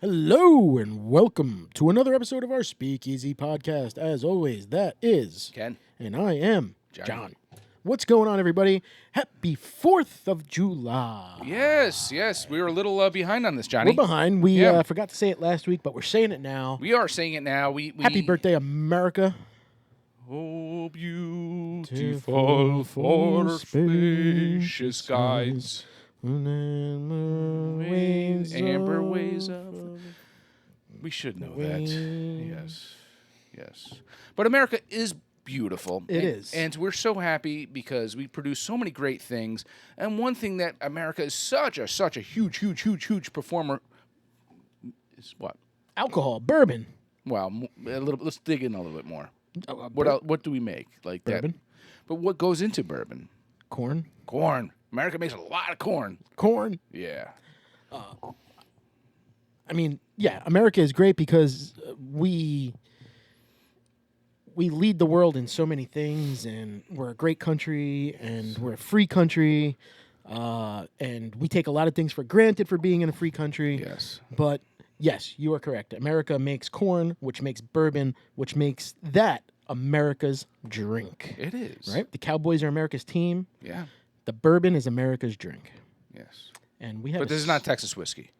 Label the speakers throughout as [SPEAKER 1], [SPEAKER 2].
[SPEAKER 1] Hello and welcome to another episode of our Speakeasy podcast. As always, that is
[SPEAKER 2] Ken.
[SPEAKER 1] And I am John. What's going on, everybody? Happy 4th of July.
[SPEAKER 2] Yes. We were a little behind on this, Johnny.
[SPEAKER 1] We're behind. We forgot to say it last week, but we're saying it now.
[SPEAKER 2] We are saying it now.
[SPEAKER 1] Happy birthday, America.
[SPEAKER 2] Oh, beautiful for spacious skies. Amber ways of... We should know that. Yes. But America is beautiful.
[SPEAKER 1] It is.
[SPEAKER 2] And we're so happy because we produce so many great things. And one thing that America is such a huge performer is what?
[SPEAKER 1] Alcohol, bourbon.
[SPEAKER 2] Well, let's dig in a little bit more. What do we make like
[SPEAKER 1] bourbon.
[SPEAKER 2] that? But what goes into bourbon?
[SPEAKER 1] Corn.
[SPEAKER 2] America makes a lot of corn. Yeah.
[SPEAKER 1] America is great because we lead the world in so many things, and we're a great country, and we're a free country, and we take a lot of things for granted for being in a free country.
[SPEAKER 2] Yes.
[SPEAKER 1] But yes, you are correct. America makes corn, which makes bourbon, which makes that America's drink.
[SPEAKER 2] It is.
[SPEAKER 1] Right? The Cowboys are America's team.
[SPEAKER 2] Yeah.
[SPEAKER 1] The bourbon is America's drink.
[SPEAKER 2] Yes.
[SPEAKER 1] And we have
[SPEAKER 2] But this is not Texas whiskey.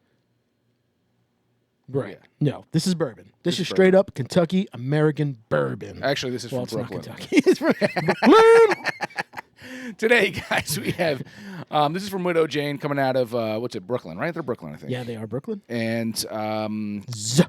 [SPEAKER 1] Right.
[SPEAKER 2] Yeah.
[SPEAKER 1] No, this is bourbon. This is
[SPEAKER 2] bourbon.
[SPEAKER 1] straight up Kentucky American bourbon.
[SPEAKER 2] Actually, this is from
[SPEAKER 1] It's
[SPEAKER 2] Brooklyn.
[SPEAKER 1] not Kentucky. It's from Brooklyn.
[SPEAKER 2] Today, guys, we have this is from Widow Jane coming out of Brooklyn, right? They're Brooklyn, I think.
[SPEAKER 1] Yeah, they are Brooklyn.
[SPEAKER 2] And
[SPEAKER 1] Z.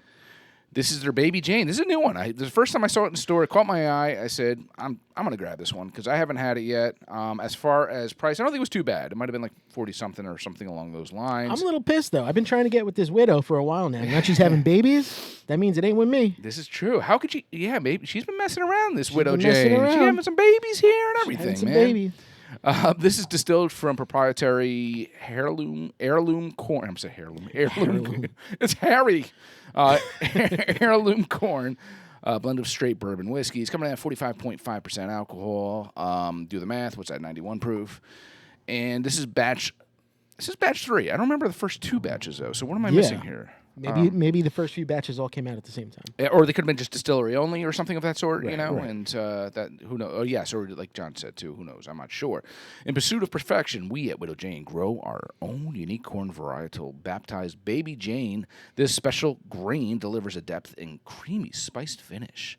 [SPEAKER 2] this is their Baby Jane. This is a new one. The first time I saw it in the store, it caught my eye. I said, I'm going to grab this one because I haven't had it yet. As far as price, I don't think it was too bad. It might have been like 40-something or something along those lines.
[SPEAKER 1] I'm a little pissed, though. I've been trying to get with this widow for a while now. Now she's having babies. That means it ain't with me.
[SPEAKER 2] This is true. How could she? Yeah, maybe she's been messing around. This Widow
[SPEAKER 1] been messing
[SPEAKER 2] Jane.
[SPEAKER 1] around.
[SPEAKER 2] She's having some babies here and everything,
[SPEAKER 1] Having some
[SPEAKER 2] man.
[SPEAKER 1] babies.
[SPEAKER 2] This is distilled from proprietary heirloom corn. I'm saying heirloom. It's Harry. Heirloom corn. Blend of straight bourbon whiskey. It's coming in at 45.5% alcohol. Do the math. What's that? 91 proof. And this is batch 3. I don't remember the first 2 batches though. So what am I missing here?
[SPEAKER 1] Maybe the first few batches all came out at the same time.
[SPEAKER 2] Or they could have been just distillery only or something of that sort,
[SPEAKER 1] Right,
[SPEAKER 2] you know?
[SPEAKER 1] right.
[SPEAKER 2] And that, who knows? Oh, yes, or like John said, too, who knows? I'm not sure. In pursuit of perfection, we at Widow Jane grow our own unique corn varietal baptized Baby Jane. This special grain delivers a depth and creamy spiced finish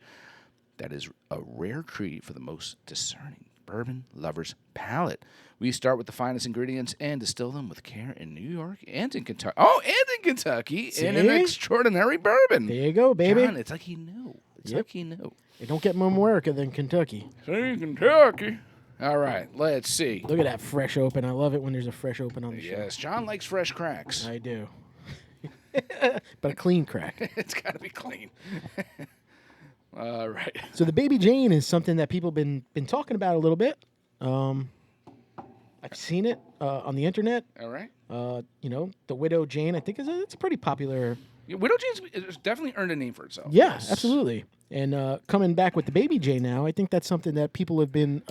[SPEAKER 2] that is a rare treat for the most discerning bourbon lover's palate. We start with the finest ingredients and distill them with care in New York and in Kentucky. Oh, and in Kentucky in an extraordinary bourbon.
[SPEAKER 1] There you go, baby.
[SPEAKER 2] John, it's like he knew. Like he knew.
[SPEAKER 1] It don't get more America than Kentucky.
[SPEAKER 2] Say Kentucky. All right, let's see.
[SPEAKER 1] Look at that fresh open. I love it when there's a fresh open on the show.
[SPEAKER 2] Yes, John likes fresh cracks.
[SPEAKER 1] I do. But a clean crack.
[SPEAKER 2] It's got to be clean. All right.
[SPEAKER 1] So the Baby Jane is something that people been talking about a little bit. I've seen it on the internet.
[SPEAKER 2] All right.
[SPEAKER 1] The Widow Jane, I think it's a pretty popular.
[SPEAKER 2] Yeah, Widow Jane's definitely earned a name for itself.
[SPEAKER 1] Yeah,
[SPEAKER 2] Yes.
[SPEAKER 1] absolutely. And coming back with the Baby Jane now, I think that's something that people have been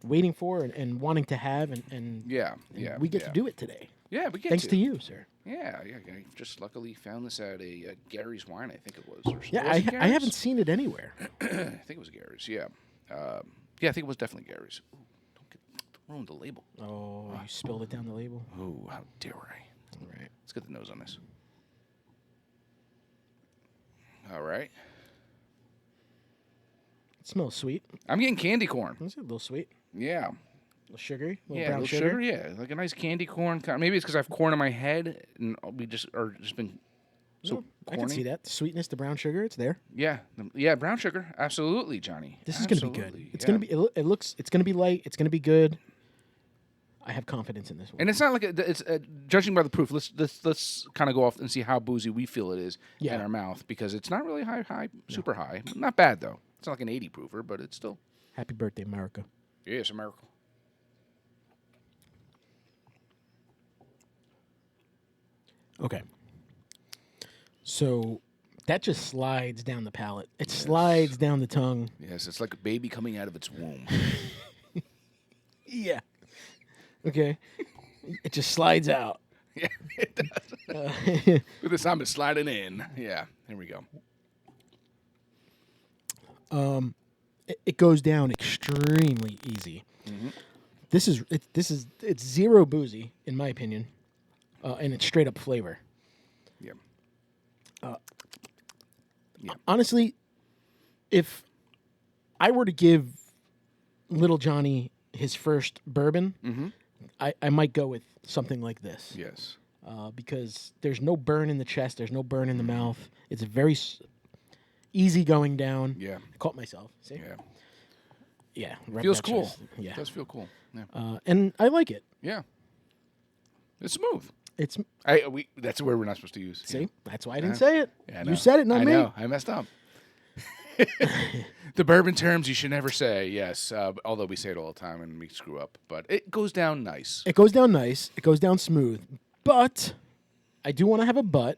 [SPEAKER 1] waiting for and wanting to have, and we get to do it today.
[SPEAKER 2] Yeah, we get
[SPEAKER 1] Thanks to you, sir.
[SPEAKER 2] Yeah. I just luckily found this at a Gary's Wine, I think it was. Or
[SPEAKER 1] Yeah,
[SPEAKER 2] was it
[SPEAKER 1] I
[SPEAKER 2] Gary's?
[SPEAKER 1] haven't seen it anywhere.
[SPEAKER 2] I think it was Gary's, yeah. I think it was definitely Gary's. Ooh, don't ruin the label.
[SPEAKER 1] Oh, you spilled it down the label.
[SPEAKER 2] Oh, how dare I.
[SPEAKER 1] All right.
[SPEAKER 2] Let's get the nose on this. All right.
[SPEAKER 1] It smells sweet.
[SPEAKER 2] I'm getting candy corn.
[SPEAKER 1] It's a little sweet.
[SPEAKER 2] Yeah.
[SPEAKER 1] A little sugary. A little
[SPEAKER 2] Yeah,
[SPEAKER 1] brown
[SPEAKER 2] a little sugar. Yeah, like a nice candy corn. Maybe it's because I have corn in my head, and we just been so
[SPEAKER 1] No, I
[SPEAKER 2] corny.
[SPEAKER 1] can see that. The sweetness, the brown sugar, it's there.
[SPEAKER 2] Yeah, brown sugar, absolutely, Johnny.
[SPEAKER 1] This is going to be good. It's going to be. It's going to be light. It's going to be good. I have confidence in this one.
[SPEAKER 2] And it's not like it's judging by the proof. Let's kind of go off and see how boozy we feel it is in our mouth, because it's not really super high. Not bad though. It's not like an 80 proofer, but it's still.
[SPEAKER 1] Happy birthday, America.
[SPEAKER 2] Yes, America.
[SPEAKER 1] Okay. So that just slides down the palate. It slides down the tongue.
[SPEAKER 2] Yes, it's like a baby coming out of its womb.
[SPEAKER 1] Yeah. Okay. It just slides out.
[SPEAKER 2] Yeah, it does. But this time it's sliding in. Yeah, here we go.
[SPEAKER 1] It goes down extremely easy.
[SPEAKER 2] Mm-hmm.
[SPEAKER 1] It's zero boozy in my opinion, and it's straight up flavor.
[SPEAKER 2] Yeah.
[SPEAKER 1] Honestly, if I were to give Little Johnny his first bourbon, I might go with something like this.
[SPEAKER 2] Yes.
[SPEAKER 1] Because there's no burn in the chest, there's no burn in the mouth. It's very easy going down.
[SPEAKER 2] Yeah.
[SPEAKER 1] I caught myself. See?
[SPEAKER 2] Yeah.
[SPEAKER 1] Yeah.
[SPEAKER 2] Feels cool.
[SPEAKER 1] Chest. Yeah.
[SPEAKER 2] It does feel cool. Yeah.
[SPEAKER 1] And I like it.
[SPEAKER 2] Yeah. It's smooth.
[SPEAKER 1] It's
[SPEAKER 2] that's where we're not supposed to use.
[SPEAKER 1] See?
[SPEAKER 2] Yeah.
[SPEAKER 1] That's why I didn't say it.
[SPEAKER 2] Yeah,
[SPEAKER 1] you said it, not me.
[SPEAKER 2] I know. I messed up. The bourbon terms you should never say, yes. Although we say it all the time and we screw up. But it goes down nice.
[SPEAKER 1] It goes down nice. It goes down smooth. But I do want to have a but.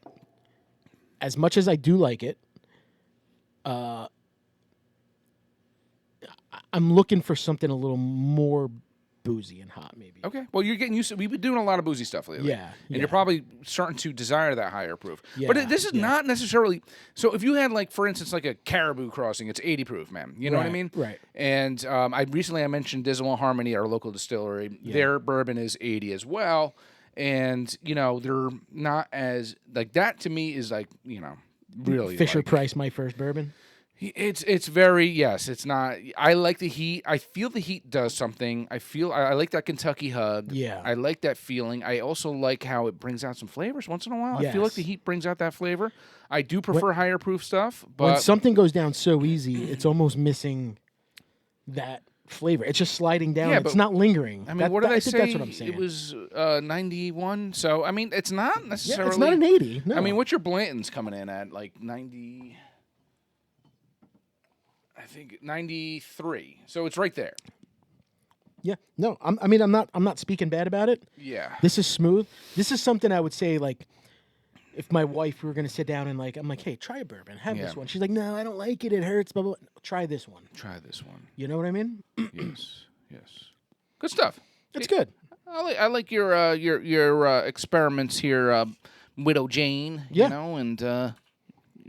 [SPEAKER 1] As much as I do like it, I'm looking for something a little more boozy and hot, maybe.
[SPEAKER 2] Okay. Well, you're getting used to. We've been doing a lot of boozy stuff lately.
[SPEAKER 1] Yeah.
[SPEAKER 2] And you're probably starting to desire that higher proof.
[SPEAKER 1] Yeah,
[SPEAKER 2] But this is not necessarily. So if you had, like, for instance, like a Caribou Crossing, it's 80 proof, man. You know what I mean?
[SPEAKER 1] Right.
[SPEAKER 2] And I mentioned Dismal Harmony, our local distillery. Yeah. Their bourbon is 80 as well. And, they're not as, like, that to me is like, really.
[SPEAKER 1] Fisher Price, my first bourbon.
[SPEAKER 2] It's very, yes, it's not. I like the heat. I feel the heat does something. I like that Kentucky hug.
[SPEAKER 1] Yeah.
[SPEAKER 2] I like that feeling. I also like how it brings out some flavors once in a while.
[SPEAKER 1] Yes.
[SPEAKER 2] I feel like the heat brings out that flavor. I do prefer higher proof stuff. But
[SPEAKER 1] when something goes down so easy, it's almost missing that flavor. It's just sliding down. It's not lingering.
[SPEAKER 2] I mean, what did I say?
[SPEAKER 1] That's what I'm saying.
[SPEAKER 2] It was 91. So, I mean, it's not necessarily.
[SPEAKER 1] It's not an 80. No.
[SPEAKER 2] I mean, what's your Blanton's coming in at? Like 90. I think 93. So it's right there.
[SPEAKER 1] Yeah. No. I'm not speaking bad about it.
[SPEAKER 2] Yeah.
[SPEAKER 1] This is smooth. This is something I would say, like, if my wife were going to sit down and, like, I'm like, hey, try a bourbon. Have this one. She's like, no, I don't like it. It hurts. Blah, blah, blah. Try this one.
[SPEAKER 2] Try this one.
[SPEAKER 1] You know what I mean?
[SPEAKER 2] Yes. Good stuff.
[SPEAKER 1] It's good.
[SPEAKER 2] I like your experiments here, Widow Jane.
[SPEAKER 1] Yeah.
[SPEAKER 2] And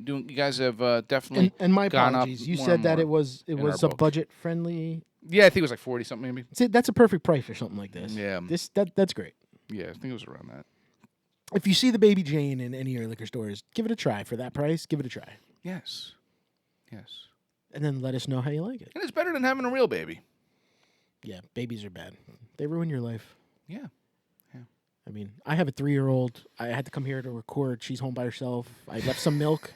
[SPEAKER 2] you guys have definitely
[SPEAKER 1] and my
[SPEAKER 2] gone
[SPEAKER 1] apologies.
[SPEAKER 2] up
[SPEAKER 1] You
[SPEAKER 2] more
[SPEAKER 1] said
[SPEAKER 2] and
[SPEAKER 1] that
[SPEAKER 2] more
[SPEAKER 1] it was a budget friendly.
[SPEAKER 2] Yeah, I think it was like 40 something maybe.
[SPEAKER 1] See, that's a perfect price for something like this.
[SPEAKER 2] Yeah.
[SPEAKER 1] That's great.
[SPEAKER 2] Yeah, I think it was around that.
[SPEAKER 1] If you see the Baby Jane in any of your liquor stores, give it a try. For that price, give it a try.
[SPEAKER 2] Yes.
[SPEAKER 1] And then let us know how you like it.
[SPEAKER 2] And it's better than having a real baby.
[SPEAKER 1] Yeah, babies are bad. They ruin your life.
[SPEAKER 2] Yeah.
[SPEAKER 1] I mean, I have a 3-year-old. I had to come here to record. She's home by herself. I left some milk.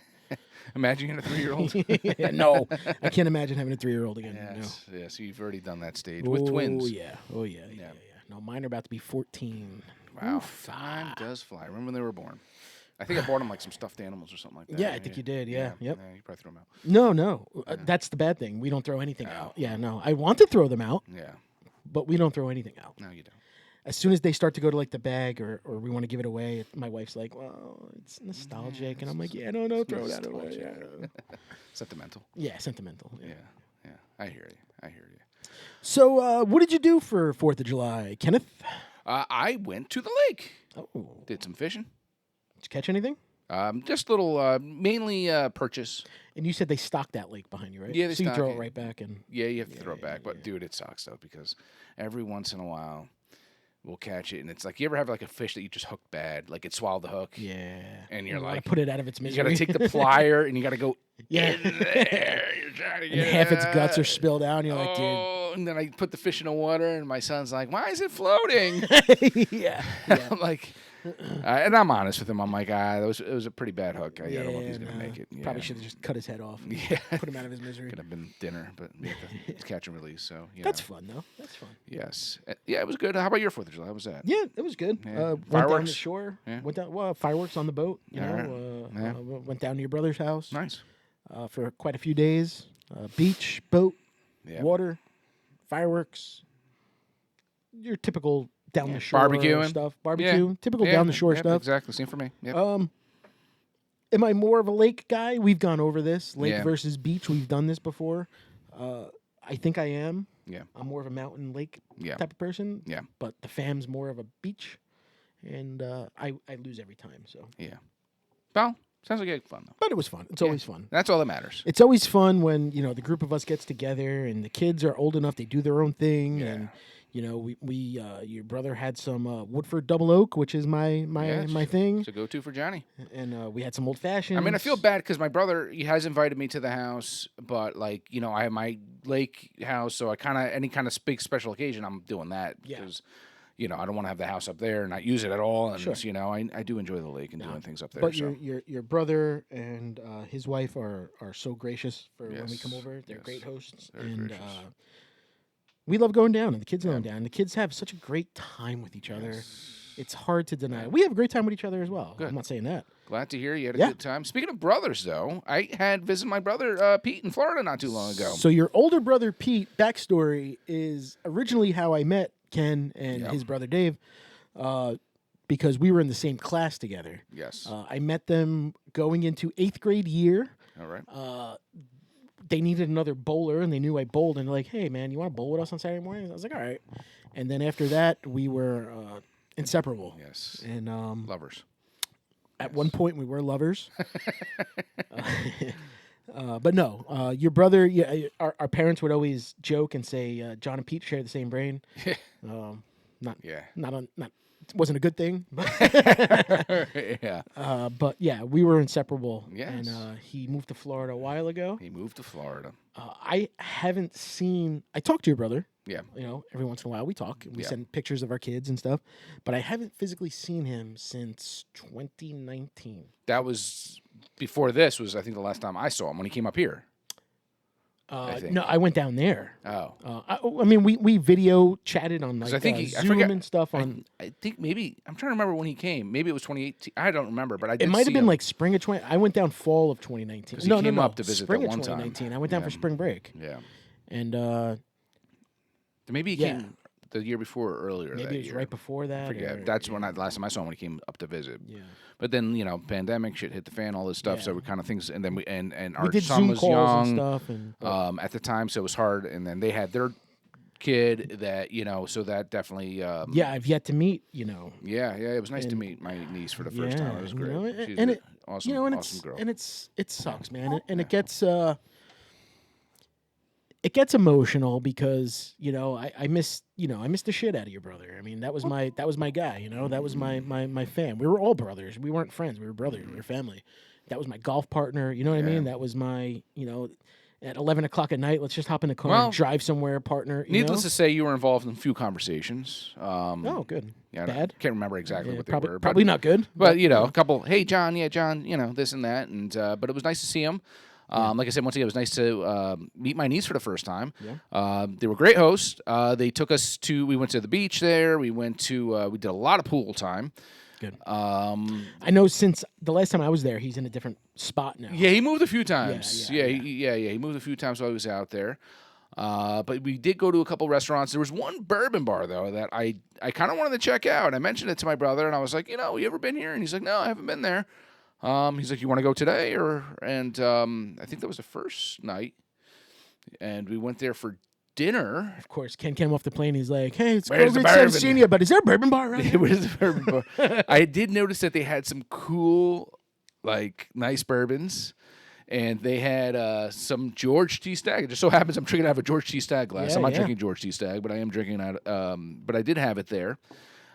[SPEAKER 2] Imagine having a 3-year-old.
[SPEAKER 1] No, I can't imagine having a 3-year-old again.
[SPEAKER 2] Yes,
[SPEAKER 1] no.
[SPEAKER 2] Yes, you've already done that stage with twins.
[SPEAKER 1] Oh yeah. No, mine are about to be 14.
[SPEAKER 2] Wow, time does fly. Remember when they were born? I think I bought them like some stuffed animals or something like that.
[SPEAKER 1] Yeah, I think you did. Yeah. Yep.
[SPEAKER 2] Yeah, you probably threw them out.
[SPEAKER 1] No. That's the bad thing. We don't throw anything out. Yeah, no. I want to throw them out.
[SPEAKER 2] Yeah.
[SPEAKER 1] But we don't throw anything out.
[SPEAKER 2] No, you don't.
[SPEAKER 1] As soon as they start to go to like the bag or we want to give it away, my wife's like, well, it's nostalgic. And I'm like, yeah, no, throw that away. Yeah.
[SPEAKER 2] Sentimental.
[SPEAKER 1] Yeah, sentimental.
[SPEAKER 2] Yeah. I hear you.
[SPEAKER 1] So what did you do for 4th of July, Kenneth?
[SPEAKER 2] I went to the lake.
[SPEAKER 1] Oh.
[SPEAKER 2] Did some fishing.
[SPEAKER 1] Did you catch anything?
[SPEAKER 2] Just little, mainly purchase.
[SPEAKER 1] And you said they stocked that lake behind you, right?
[SPEAKER 2] Yeah, they
[SPEAKER 1] so you
[SPEAKER 2] stock
[SPEAKER 1] throw
[SPEAKER 2] it.
[SPEAKER 1] it right back and.
[SPEAKER 2] Yeah, you have to throw it back. But dude, it sucks though because every once in a while we'll catch it, and it's like you ever have like a fish that you just hooked bad, like it swallowed the hook.
[SPEAKER 1] Yeah.
[SPEAKER 2] And you're like,
[SPEAKER 1] put it out of its misery.
[SPEAKER 2] You got to take the plier and you got to go in there. You're trying to get
[SPEAKER 1] half its guts are spilled out, and you're like, dude.
[SPEAKER 2] And then I put the fish in the water, and my son's like, "Why is it floating?"
[SPEAKER 1] Yeah.
[SPEAKER 2] I'm like. And I'm honest with him. I'm like, it was a pretty bad hook. I don't know if he's going to make it. Yeah.
[SPEAKER 1] Probably should have just cut his head off.
[SPEAKER 2] Yeah.
[SPEAKER 1] Put him out of his misery.
[SPEAKER 2] Could have been dinner, but it's catch and release. So
[SPEAKER 1] That's fun, though. That's fun.
[SPEAKER 2] Yes. Yeah, it was good. How about your 4th of July? How was that?
[SPEAKER 1] Yeah, it was good.
[SPEAKER 2] Yeah.
[SPEAKER 1] Went
[SPEAKER 2] Fireworks?
[SPEAKER 1] down the shore.
[SPEAKER 2] Yeah.
[SPEAKER 1] Went down. Fireworks on the boat. You know. Went down to your brother's house.
[SPEAKER 2] Nice.
[SPEAKER 1] For quite a few days. Beach, boat, water, fireworks. Your typical down the shore
[SPEAKER 2] barbecuing
[SPEAKER 1] stuff. Typical down the shore stuff.
[SPEAKER 2] Exactly. Same for me. Yep.
[SPEAKER 1] Am I more of a lake guy? We've gone over this. Lake
[SPEAKER 2] Yeah.
[SPEAKER 1] versus beach. We've done this before. I think I am.
[SPEAKER 2] Yeah.
[SPEAKER 1] I'm more of a mountain lake
[SPEAKER 2] Yeah.
[SPEAKER 1] type of person.
[SPEAKER 2] Yeah.
[SPEAKER 1] But the fam's more of a beach. and I lose every time. So,
[SPEAKER 2] Yeah. Well, sounds like you had fun though.
[SPEAKER 1] but it was fun. It's always fun.
[SPEAKER 2] That's all that matters.
[SPEAKER 1] It's always fun when the group of us gets together and the kids are old enough, they do their own thing, and we your brother had some Woodford Double Oak, which is my thing,
[SPEAKER 2] It's a go-to for Johnny.
[SPEAKER 1] and we had some old fashioned.
[SPEAKER 2] I mean, I feel bad because my brother, he has invited me to the house, but like, I have my lake house, so I any kind of big special occasion, I'm doing that because, I don't want to have the house up there and not use it at all. And, I do enjoy the lake and doing things up there.
[SPEAKER 1] But your brother and his wife are so gracious for when we come over. They're great hosts.
[SPEAKER 2] Very gracious.
[SPEAKER 1] We love going down, and the kids are going down. The kids have such a great time with each other. It's hard to deny. We have a great time with each other as well.
[SPEAKER 2] Good.
[SPEAKER 1] I'm not saying that.
[SPEAKER 2] Glad to hear you had a good time. Speaking of brothers, though, I had visited my brother Pete in Florida not too long ago.
[SPEAKER 1] So your older brother Pete, backstory, is originally how I met Ken and his brother Dave, because we were in the same class together.
[SPEAKER 2] Yes.
[SPEAKER 1] I met them going into 8th grade year.
[SPEAKER 2] All right.
[SPEAKER 1] They needed another bowler, and they knew I bowled, and they're like, hey, man, you want to bowl with us on Saturday mornings? I was like, all right. And then after that, we were inseparable.
[SPEAKER 2] Yes.
[SPEAKER 1] And
[SPEAKER 2] lovers.
[SPEAKER 1] At one point, we were lovers. But no, your brother, our parents would always joke and say, John and Pete share the same brain. It wasn't a good thing.
[SPEAKER 2] Yeah.
[SPEAKER 1] But yeah, we were inseparable.
[SPEAKER 2] Yes.
[SPEAKER 1] And he moved to Florida a while ago.
[SPEAKER 2] He moved to Florida.
[SPEAKER 1] I haven't seen. I talked to your brother.
[SPEAKER 2] Yeah.
[SPEAKER 1] Every once in a while we talk and we send pictures of our kids and stuff. But I haven't physically seen him since 2019.
[SPEAKER 2] That was before this was, I think, the last time I saw him when he came up here.
[SPEAKER 1] No, I went down there.
[SPEAKER 2] Oh.
[SPEAKER 1] I mean, we video chatted on like
[SPEAKER 2] I think
[SPEAKER 1] Zoom and stuff.
[SPEAKER 2] I think maybe, I'm trying to remember when he came. Maybe it was 2018. I don't remember, but I did
[SPEAKER 1] It might have been
[SPEAKER 2] him.
[SPEAKER 1] like spring of 20. I went down fall of 2019.
[SPEAKER 2] He came up to visit
[SPEAKER 1] spring
[SPEAKER 2] that
[SPEAKER 1] of
[SPEAKER 2] one
[SPEAKER 1] 2019.
[SPEAKER 2] time.
[SPEAKER 1] I went down for spring break.
[SPEAKER 2] Yeah.
[SPEAKER 1] And
[SPEAKER 2] maybe he came the year before or earlier that year.
[SPEAKER 1] Maybe it was right before that.
[SPEAKER 2] I forget. That's when last time I saw him when he came up to visit.
[SPEAKER 1] Yeah.
[SPEAKER 2] But then, pandemic shit hit the fan, all this stuff.
[SPEAKER 1] Yeah.
[SPEAKER 2] So we kind of things, and then and our
[SPEAKER 1] We did
[SPEAKER 2] son
[SPEAKER 1] Zoom
[SPEAKER 2] was
[SPEAKER 1] calls
[SPEAKER 2] young
[SPEAKER 1] and stuff. And,
[SPEAKER 2] at the time, so it was hard. And then they had their kid that, so that definitely.
[SPEAKER 1] I've yet to meet,
[SPEAKER 2] Yeah, it was nice to meet my niece for the first time. It was great. She's
[SPEAKER 1] and
[SPEAKER 2] an awesome girl.
[SPEAKER 1] And it sucks, man. And it gets emotional because I miss the shit out of your brother. I mean, that was my guy. That was my fan. We were all brothers. We weren't friends. We were brothers. We were family. That was my golf partner. You know what I mean? That was my at 11 o'clock at night. Let's just hop in the car and drive somewhere. Partner.
[SPEAKER 2] Needless to say, you were involved in a few conversations.
[SPEAKER 1] Oh, good.
[SPEAKER 2] Yeah,
[SPEAKER 1] Bad?
[SPEAKER 2] I can't remember exactly what they were.
[SPEAKER 1] Probably not good.
[SPEAKER 2] But a couple. Hey, John. Yeah, John. this and that. And but it was nice to see him. Like I said, once again, it was nice to meet my niece for the first time.
[SPEAKER 1] Yeah.
[SPEAKER 2] They were great hosts. They took us we went to the beach there. We went to, we did a lot of pool time.
[SPEAKER 1] Good. I know since the last time I was there, he's in a different spot now.
[SPEAKER 2] Yeah, he moved a few times.
[SPEAKER 1] Yeah.
[SPEAKER 2] He moved a few times while I was out there. But we did go to a couple restaurants. There was one bourbon bar, though, that I kind of wanted to check out. I mentioned it to my brother, and I was like, you ever been here? And he's like, no, I haven't been there. He's like, you want to go today? And I think that was the first night. And we went there for dinner.
[SPEAKER 1] Of course, Ken came off the plane. He's like, hey, it's
[SPEAKER 2] Where's the
[SPEAKER 1] great
[SPEAKER 2] bourbon?
[SPEAKER 1] seeing you, but is there a bourbon bar around here?
[SPEAKER 2] Where's the bourbon bar? I did notice that they had some cool, nice bourbons. And they had some George T. Stagg. It just so happens I'm drinking out of a George T. Stagg glass. I'm not drinking George T. Stagg, but I am drinking out. But I did have it there.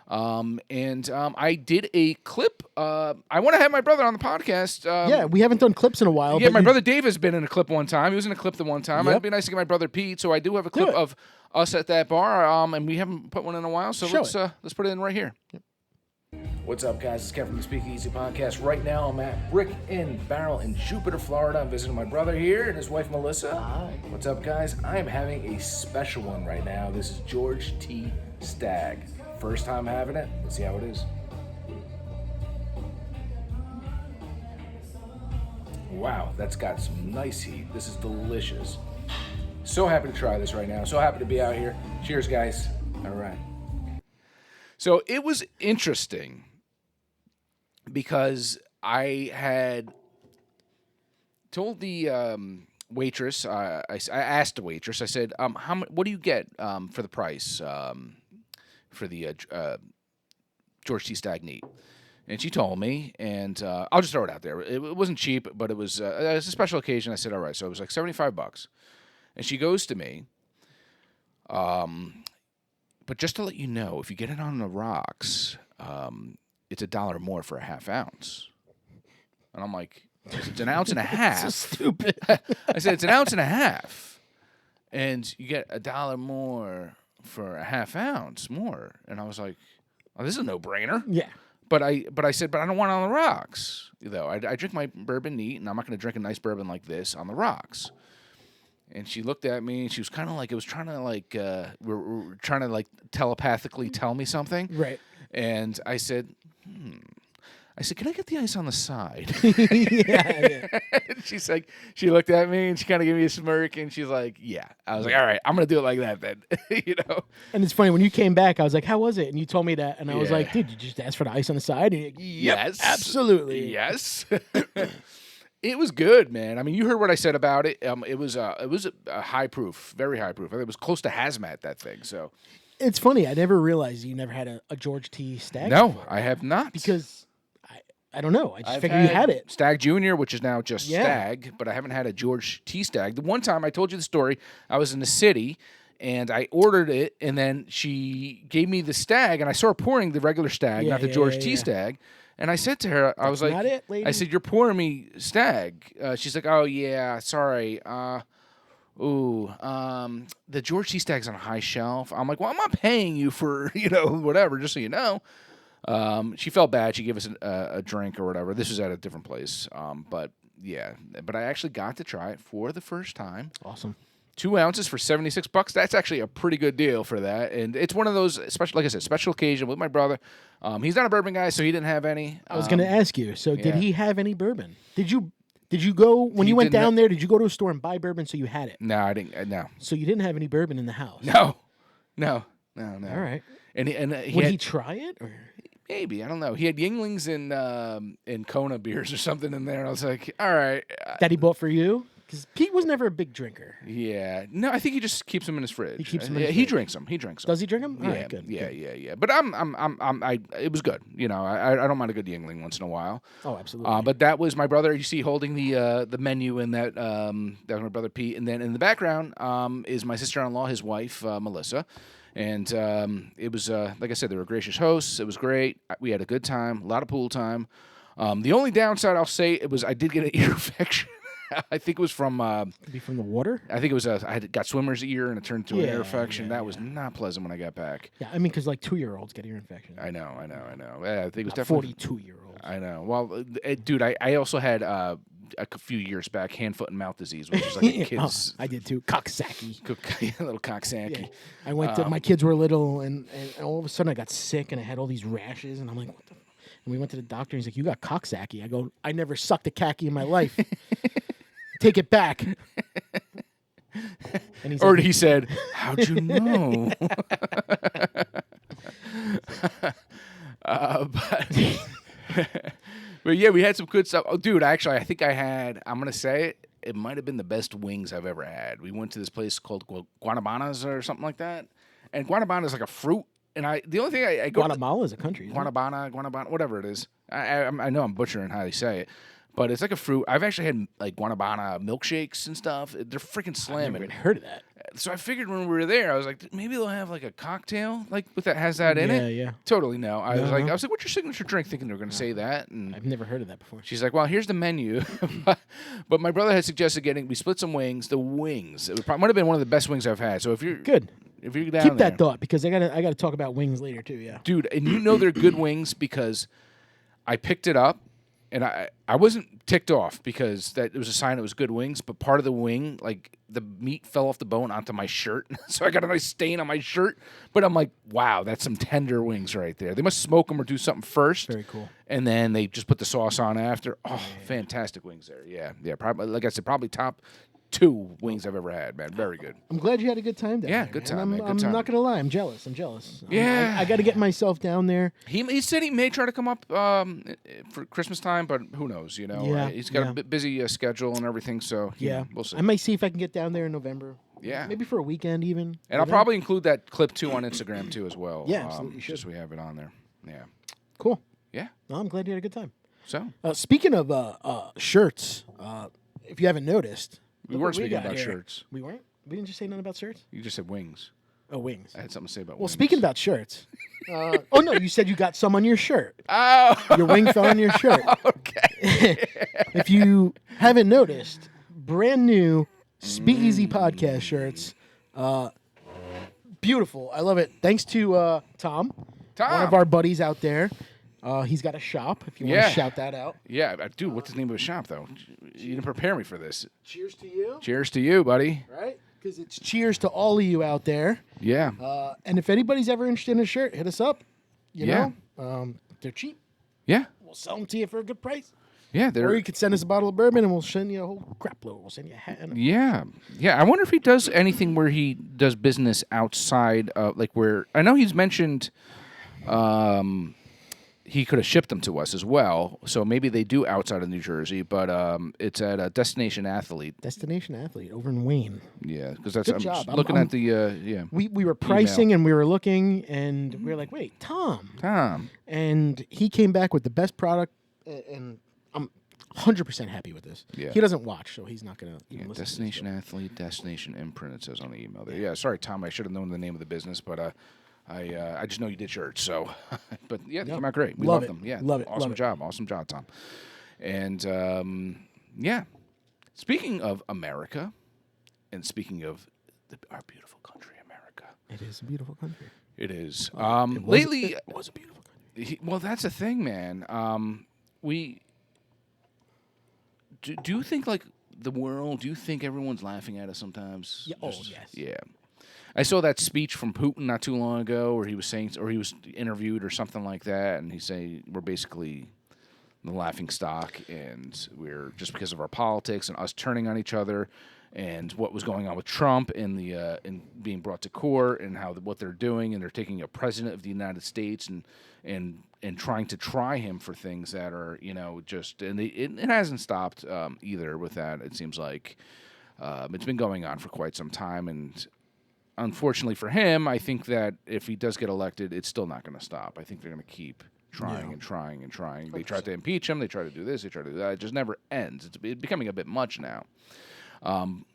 [SPEAKER 2] I did a clip. I want to have my brother on the podcast.
[SPEAKER 1] We haven't done clips in a while.
[SPEAKER 2] Yeah,
[SPEAKER 1] but
[SPEAKER 2] my brother Dave has been in a clip one time. He was in a clip the one time. It'd be nice to get my brother Pete. So I do have a clip of us at that bar. And we haven't put one in a while. So let's put it in right here. Yep. What's up, guys? It's Kevin from the Speakeasy Podcast. Right now, I'm at Brick and Barrel in Jupiter, Florida. I'm visiting my brother here and his wife, Melissa.
[SPEAKER 1] Hi.
[SPEAKER 2] What's up, guys? I am having a special one right now. This is George T. Stagg. First time having it. Let's see how it is. Wow, that's got some nice heat. This is delicious. So happy to try this right now. So happy to be out here. Cheers, guys. All right. So it was interesting because I had told the waitress, I asked the waitress, I said, what do you get for the price for the George T. Stagg neat. And she told me, and I'll just throw it out there. It wasn't cheap, but it was a special occasion. I said, all right. So it was like $75. And she goes to me, but just to let you know, if you get it on the rocks, it's $1 more for a half ounce. And I'm like, it's an ounce and a half.
[SPEAKER 1] So stupid.
[SPEAKER 2] I said, it's an ounce and a half. And you get $1 more for a half ounce more. And I was like, oh, this is a no-brainer.
[SPEAKER 1] Yeah.
[SPEAKER 2] But I said, but I don't want it on the rocks, though. I drink my bourbon neat, and I'm not going to drink a nice bourbon like this on the rocks. And she looked at me, and she was kind of like, it was trying to like, we're trying to like telepathically tell me something.
[SPEAKER 1] Right.
[SPEAKER 2] And I said, I said, can I get the ice on the side?
[SPEAKER 1] Yeah.
[SPEAKER 2] And she's like, she looked at me, and she kind of gave me a smirk, and she's like, yeah. I was like, all right, I'm going to do it like that then, you know?
[SPEAKER 1] And it's funny, when you came back, I was like, how was it? And you told me that, and I was
[SPEAKER 2] Yeah.
[SPEAKER 1] like, dude, you just asked for the ice on the side? And you're like, yep,
[SPEAKER 2] Yes.
[SPEAKER 1] absolutely.
[SPEAKER 2] Yes. It was good, man. I mean, you heard what I said about it. It was a high proof, very high proof. It was close to hazmat, that thing. So
[SPEAKER 1] It's funny, I never realized you never had a George T. Stagg.
[SPEAKER 2] no,
[SPEAKER 1] before.
[SPEAKER 2] I have not.
[SPEAKER 1] Because I don't know. I just
[SPEAKER 2] I've
[SPEAKER 1] figured you had it.
[SPEAKER 2] Stagg Jr., which is now just
[SPEAKER 1] Yeah.
[SPEAKER 2] Stagg, but I haven't had a George T. Stagg. The one time I told you the story, I was in the city and I ordered it, and then she gave me the Stagg, and I saw her pouring the regular Stagg, not the George T. Stagg. And I said to her, I was like,
[SPEAKER 1] not it, lady.
[SPEAKER 2] I said, you're pouring me Stagg. She's like, oh, yeah, sorry. The George T. Stagg's on a high shelf. I'm like, well, I'm not paying you for, whatever, just so you know. She felt bad. She gave us a drink or whatever. This was at a different place. But I actually got to try it for the first time.
[SPEAKER 1] Awesome.
[SPEAKER 2] 2 ounces for $76. That's actually a pretty good deal for that. And it's one of those special, like I said, special occasion with my brother. He's not a bourbon guy, so he didn't have any.
[SPEAKER 1] I was going to ask you. So,
[SPEAKER 2] yeah.
[SPEAKER 1] did he have any bourbon? Did you go when you went down there? Did you go to a store and buy bourbon so you had it?
[SPEAKER 2] No, I didn't. No.
[SPEAKER 1] So you didn't have any bourbon in the house.
[SPEAKER 2] No.
[SPEAKER 1] All right.
[SPEAKER 2] And
[SPEAKER 1] Would he try it? Or?
[SPEAKER 2] Maybe, I don't know. He had Yinglings and Kona beers or something in there. And I was like, all right.
[SPEAKER 1] That he bought for you? Because Pete was never a big drinker.
[SPEAKER 2] Yeah. No, I think he just keeps them in his fridge.
[SPEAKER 1] He keeps them in his
[SPEAKER 2] He
[SPEAKER 1] fridge.
[SPEAKER 2] drinks them. He drinks them.
[SPEAKER 1] Does he drink them?
[SPEAKER 2] Yeah,
[SPEAKER 1] All right, good.
[SPEAKER 2] yeah. But it was good. I don't mind a good Yingling once in a while.
[SPEAKER 1] Oh, absolutely.
[SPEAKER 2] But that was my brother. You see holding the menu in that. That was my brother Pete. And then in the background is my sister-in-law, his wife Melissa. And it was like I said, they were gracious hosts. It was great. We had a good time. A lot of pool time. The only downside I'll say I did get an ear infection. I think it was from.
[SPEAKER 1] Could be from the water.
[SPEAKER 2] I think it was. I got swimmer's ear and it turned into an ear infection.
[SPEAKER 1] Yeah,
[SPEAKER 2] that was not pleasant when I got back.
[SPEAKER 1] Yeah, I mean, because like 2-year-olds get ear infections.
[SPEAKER 2] I know. Yeah, I think it was definitely
[SPEAKER 1] 42-year-olds.
[SPEAKER 2] I know. Well, dude, I also had a few years back hand, foot, and mouth disease, which is like a kid's.
[SPEAKER 1] I did too. Coxsackie.
[SPEAKER 2] Little cocksacky.
[SPEAKER 1] Yeah. I went to my kids were little, and all of a sudden I got sick and I had all these rashes, and I'm like, what the? And we went to the doctor, and he's like, you got coxsackie. I go, I never sucked a khaki in my life. Take it back. And
[SPEAKER 2] Or he said, how'd you know? But yeah, we had some good stuff. Oh, dude, actually, I think I'm going to say it might have been the best wings I've ever had. We went to this place called Guanabanas or something like that. And Guanabana is like a fruit. And the only thing I go
[SPEAKER 1] Guatemala is a country. Isn't it?
[SPEAKER 2] Guanabana, whatever it is. I know I'm butchering how they say it. But it's like a fruit. I've actually had like Guanabana milkshakes and stuff. They're freaking slamming.
[SPEAKER 1] I've never even heard of that.
[SPEAKER 2] So I figured when we were there, I was like, maybe they'll have like a cocktail like with that has that in it.
[SPEAKER 1] Yeah.
[SPEAKER 2] Totally no. I was like, what's your signature drink? Thinking they were going to say that, and
[SPEAKER 1] I've never heard of that before.
[SPEAKER 2] she's like, well, here's the menu. But my brother had suggested we split some wings. The wings, it might have been one of the best wings I've had. So if you're
[SPEAKER 1] Good.
[SPEAKER 2] if you're down
[SPEAKER 1] Keep
[SPEAKER 2] there,
[SPEAKER 1] that thought because I gotta talk about wings later too. Yeah.
[SPEAKER 2] dude, and they're good wings because I picked it up. And I wasn't ticked off because it was a sign it was good wings, but part of the wing, like the meat fell off the bone onto my shirt. So I got a nice stain on my shirt. But I'm like, wow, that's some tender wings right there. They must smoke them or do something first.
[SPEAKER 1] Very cool.
[SPEAKER 2] And then they just put the sauce on after. Oh, fantastic wings there. Yeah. Probably, like I said, probably top 2 wings I've ever had, man. Very good.
[SPEAKER 1] I'm glad you had a good time down
[SPEAKER 2] Yeah,
[SPEAKER 1] there.
[SPEAKER 2] good
[SPEAKER 1] man.
[SPEAKER 2] time, man. Good
[SPEAKER 1] I'm
[SPEAKER 2] time.
[SPEAKER 1] not gonna lie. I'm jealous.
[SPEAKER 2] Yeah.
[SPEAKER 1] I got to get myself down there.
[SPEAKER 2] He said he may try to come up for Christmas time, but who knows?
[SPEAKER 1] Yeah,
[SPEAKER 2] He's got
[SPEAKER 1] yeah.
[SPEAKER 2] a busy schedule and everything. So
[SPEAKER 1] Yeah.
[SPEAKER 2] we'll see.
[SPEAKER 1] I might see if I can get down there in November.
[SPEAKER 2] Yeah.
[SPEAKER 1] Maybe for a weekend even.
[SPEAKER 2] And I'll probably include that clip too on Instagram too as well.
[SPEAKER 1] Yeah, absolutely, you
[SPEAKER 2] Just
[SPEAKER 1] should.
[SPEAKER 2] so we have it on there. Yeah.
[SPEAKER 1] Cool.
[SPEAKER 2] Yeah.
[SPEAKER 1] Well, I'm glad you had a good time.
[SPEAKER 2] So
[SPEAKER 1] Speaking of shirts, if you haven't noticed,
[SPEAKER 2] we
[SPEAKER 1] look
[SPEAKER 2] weren't
[SPEAKER 1] what we
[SPEAKER 2] speaking
[SPEAKER 1] got
[SPEAKER 2] about
[SPEAKER 1] here.
[SPEAKER 2] shirts.
[SPEAKER 1] We weren't. We didn't just say nothing about shirts.
[SPEAKER 2] You just said wings.
[SPEAKER 1] Oh, wings.
[SPEAKER 2] I had something to say about
[SPEAKER 1] Well,
[SPEAKER 2] wings.
[SPEAKER 1] speaking about shirts. Oh no, you said you got some on your shirt.
[SPEAKER 2] Oh,
[SPEAKER 1] Your wing fell on your shirt.
[SPEAKER 2] okay.
[SPEAKER 1] If you haven't noticed, brand new Speakeasy podcast shirts. Beautiful. I love it. Thanks to Tom, one of our buddies out there. He's got a shop, if you want to shout that out.
[SPEAKER 2] Yeah, dude, what's the name of his shop, though? You didn't prepare me for this.
[SPEAKER 1] Cheers to you.
[SPEAKER 2] Cheers to you, buddy.
[SPEAKER 1] Right? Because it's cheers to all of you out there.
[SPEAKER 2] Yeah.
[SPEAKER 1] And if anybody's ever interested in a shirt, hit us up. You know? They're cheap.
[SPEAKER 2] Yeah.
[SPEAKER 1] We'll sell them to you for a good price.
[SPEAKER 2] Yeah,
[SPEAKER 1] Or you could send us a bottle of bourbon and we'll send you a whole crap load. We'll send you a hat and a
[SPEAKER 2] Yeah. I wonder if he does anything where he does business outside, like where I know he's mentioned he could have shipped them to us as well. So maybe they do outside of New Jersey, but it's at a Destination Athlete.
[SPEAKER 1] Destination Athlete over in Wayne.
[SPEAKER 2] Yeah, because that's
[SPEAKER 1] Good
[SPEAKER 2] I'm
[SPEAKER 1] job.
[SPEAKER 2] just looking
[SPEAKER 1] I'm-
[SPEAKER 2] at the yeah.
[SPEAKER 1] We were pricing and we were looking and we were like, wait, Tom. And he came back with the best product and I'm 100% happy with this.
[SPEAKER 2] Yeah.
[SPEAKER 1] He doesn't watch, so he's not going to even listen
[SPEAKER 2] Destination
[SPEAKER 1] to
[SPEAKER 2] Athlete, Destination Imprint, it says on the email there. Yeah, sorry, Tom, I should have known the name of the business, but I just know you did shirts, so. But yeah, they came out great. We
[SPEAKER 1] Love
[SPEAKER 2] love
[SPEAKER 1] it.
[SPEAKER 2] them. Yeah,
[SPEAKER 1] Love it.
[SPEAKER 2] Awesome job, Tom. And yeah, speaking of America, and speaking of our beautiful country, America.
[SPEAKER 1] It is a beautiful country.
[SPEAKER 2] It is.
[SPEAKER 1] Lately, it was a beautiful country.
[SPEAKER 2] Well, that's the thing, man. We. Do you think, like, the world, do you think everyone's laughing at us sometimes?
[SPEAKER 1] Yeah. Yes.
[SPEAKER 2] Yeah. I saw that speech from Putin not too long ago where he was saying, or he was interviewed or something like that, and he's saying we're basically the laughing stock, and we're just because of our politics and us turning on each other, and what was going on with Trump and the and being brought to court, and how what they're doing, and they're taking a president of the United States and trying to try him for things that are just and it hasn't stopped either with that. It seems like it's been going on for quite some time, and unfortunately for him, I think that if he does get elected, it's still not going to stop. I think they're going to keep trying and trying and trying. They tried to impeach him. They try to do this. They try to do that. It just never ends. It's becoming a bit much now.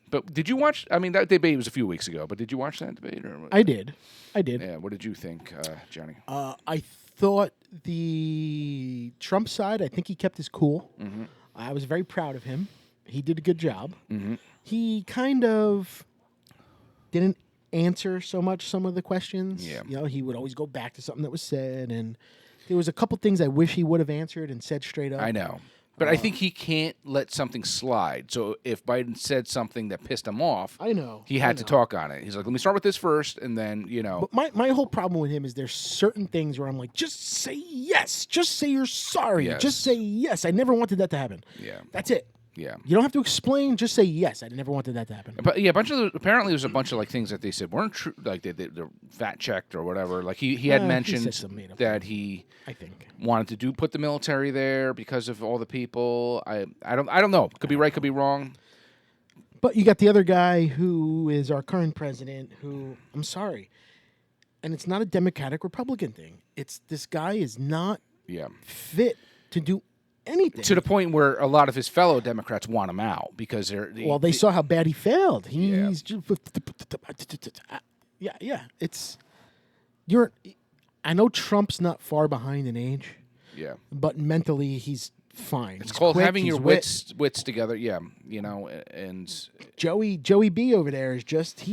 [SPEAKER 2] But did you watch? I mean, that debate was a few weeks ago. But did you watch that debate? Or
[SPEAKER 1] I did.
[SPEAKER 2] Yeah. What did you think, Johnny?
[SPEAKER 1] I thought the Trump side, I think he kept his cool.
[SPEAKER 2] Mm-hmm.
[SPEAKER 1] I was very proud of him. He did a good job.
[SPEAKER 2] Mm-hmm.
[SPEAKER 1] He kind of didn't answer so much some of the questions.
[SPEAKER 2] Yeah.
[SPEAKER 1] He would always go back to something that was said, and there was a couple things I wish he would have answered and said straight up.
[SPEAKER 2] I know. But I think he can't let something slide. So if Biden said something that pissed him off,
[SPEAKER 1] I know.
[SPEAKER 2] he had to talk on it. He's like, let me start with this first, and then,
[SPEAKER 1] But my whole problem with him is there's certain things where I'm like, just say yes. Just say you're sorry.
[SPEAKER 2] Yes.
[SPEAKER 1] Just say yes. I never wanted that to happen.
[SPEAKER 2] Yeah.
[SPEAKER 1] That's it.
[SPEAKER 2] Yeah.
[SPEAKER 1] You don't have to explain. Just say yes. I never wanted that to happen.
[SPEAKER 2] But yeah, apparently there's a bunch of like things that they said weren't true, like they're fact checked or whatever. Like he had mentioned
[SPEAKER 1] said some made up
[SPEAKER 2] that he
[SPEAKER 1] I think.
[SPEAKER 2] wanted to put the military there because of all the people. I don't know. Could be right, could be wrong.
[SPEAKER 1] But you got the other guy who is our current president who, I'm sorry, and it's not a Democratic Republican thing. It's this guy is not
[SPEAKER 2] Yeah.
[SPEAKER 1] fit to do anything.
[SPEAKER 2] To the point where a lot of his fellow Democrats want him out because
[SPEAKER 1] they saw how bad he failed. He's just yeah. I know Trump's not far behind in age,
[SPEAKER 2] yeah.
[SPEAKER 1] but mentally he's fine.
[SPEAKER 2] It's
[SPEAKER 1] He's
[SPEAKER 2] called
[SPEAKER 1] quick,
[SPEAKER 2] having
[SPEAKER 1] he's
[SPEAKER 2] your
[SPEAKER 1] wit.
[SPEAKER 2] wits together. Yeah, and
[SPEAKER 1] Joey B over there is just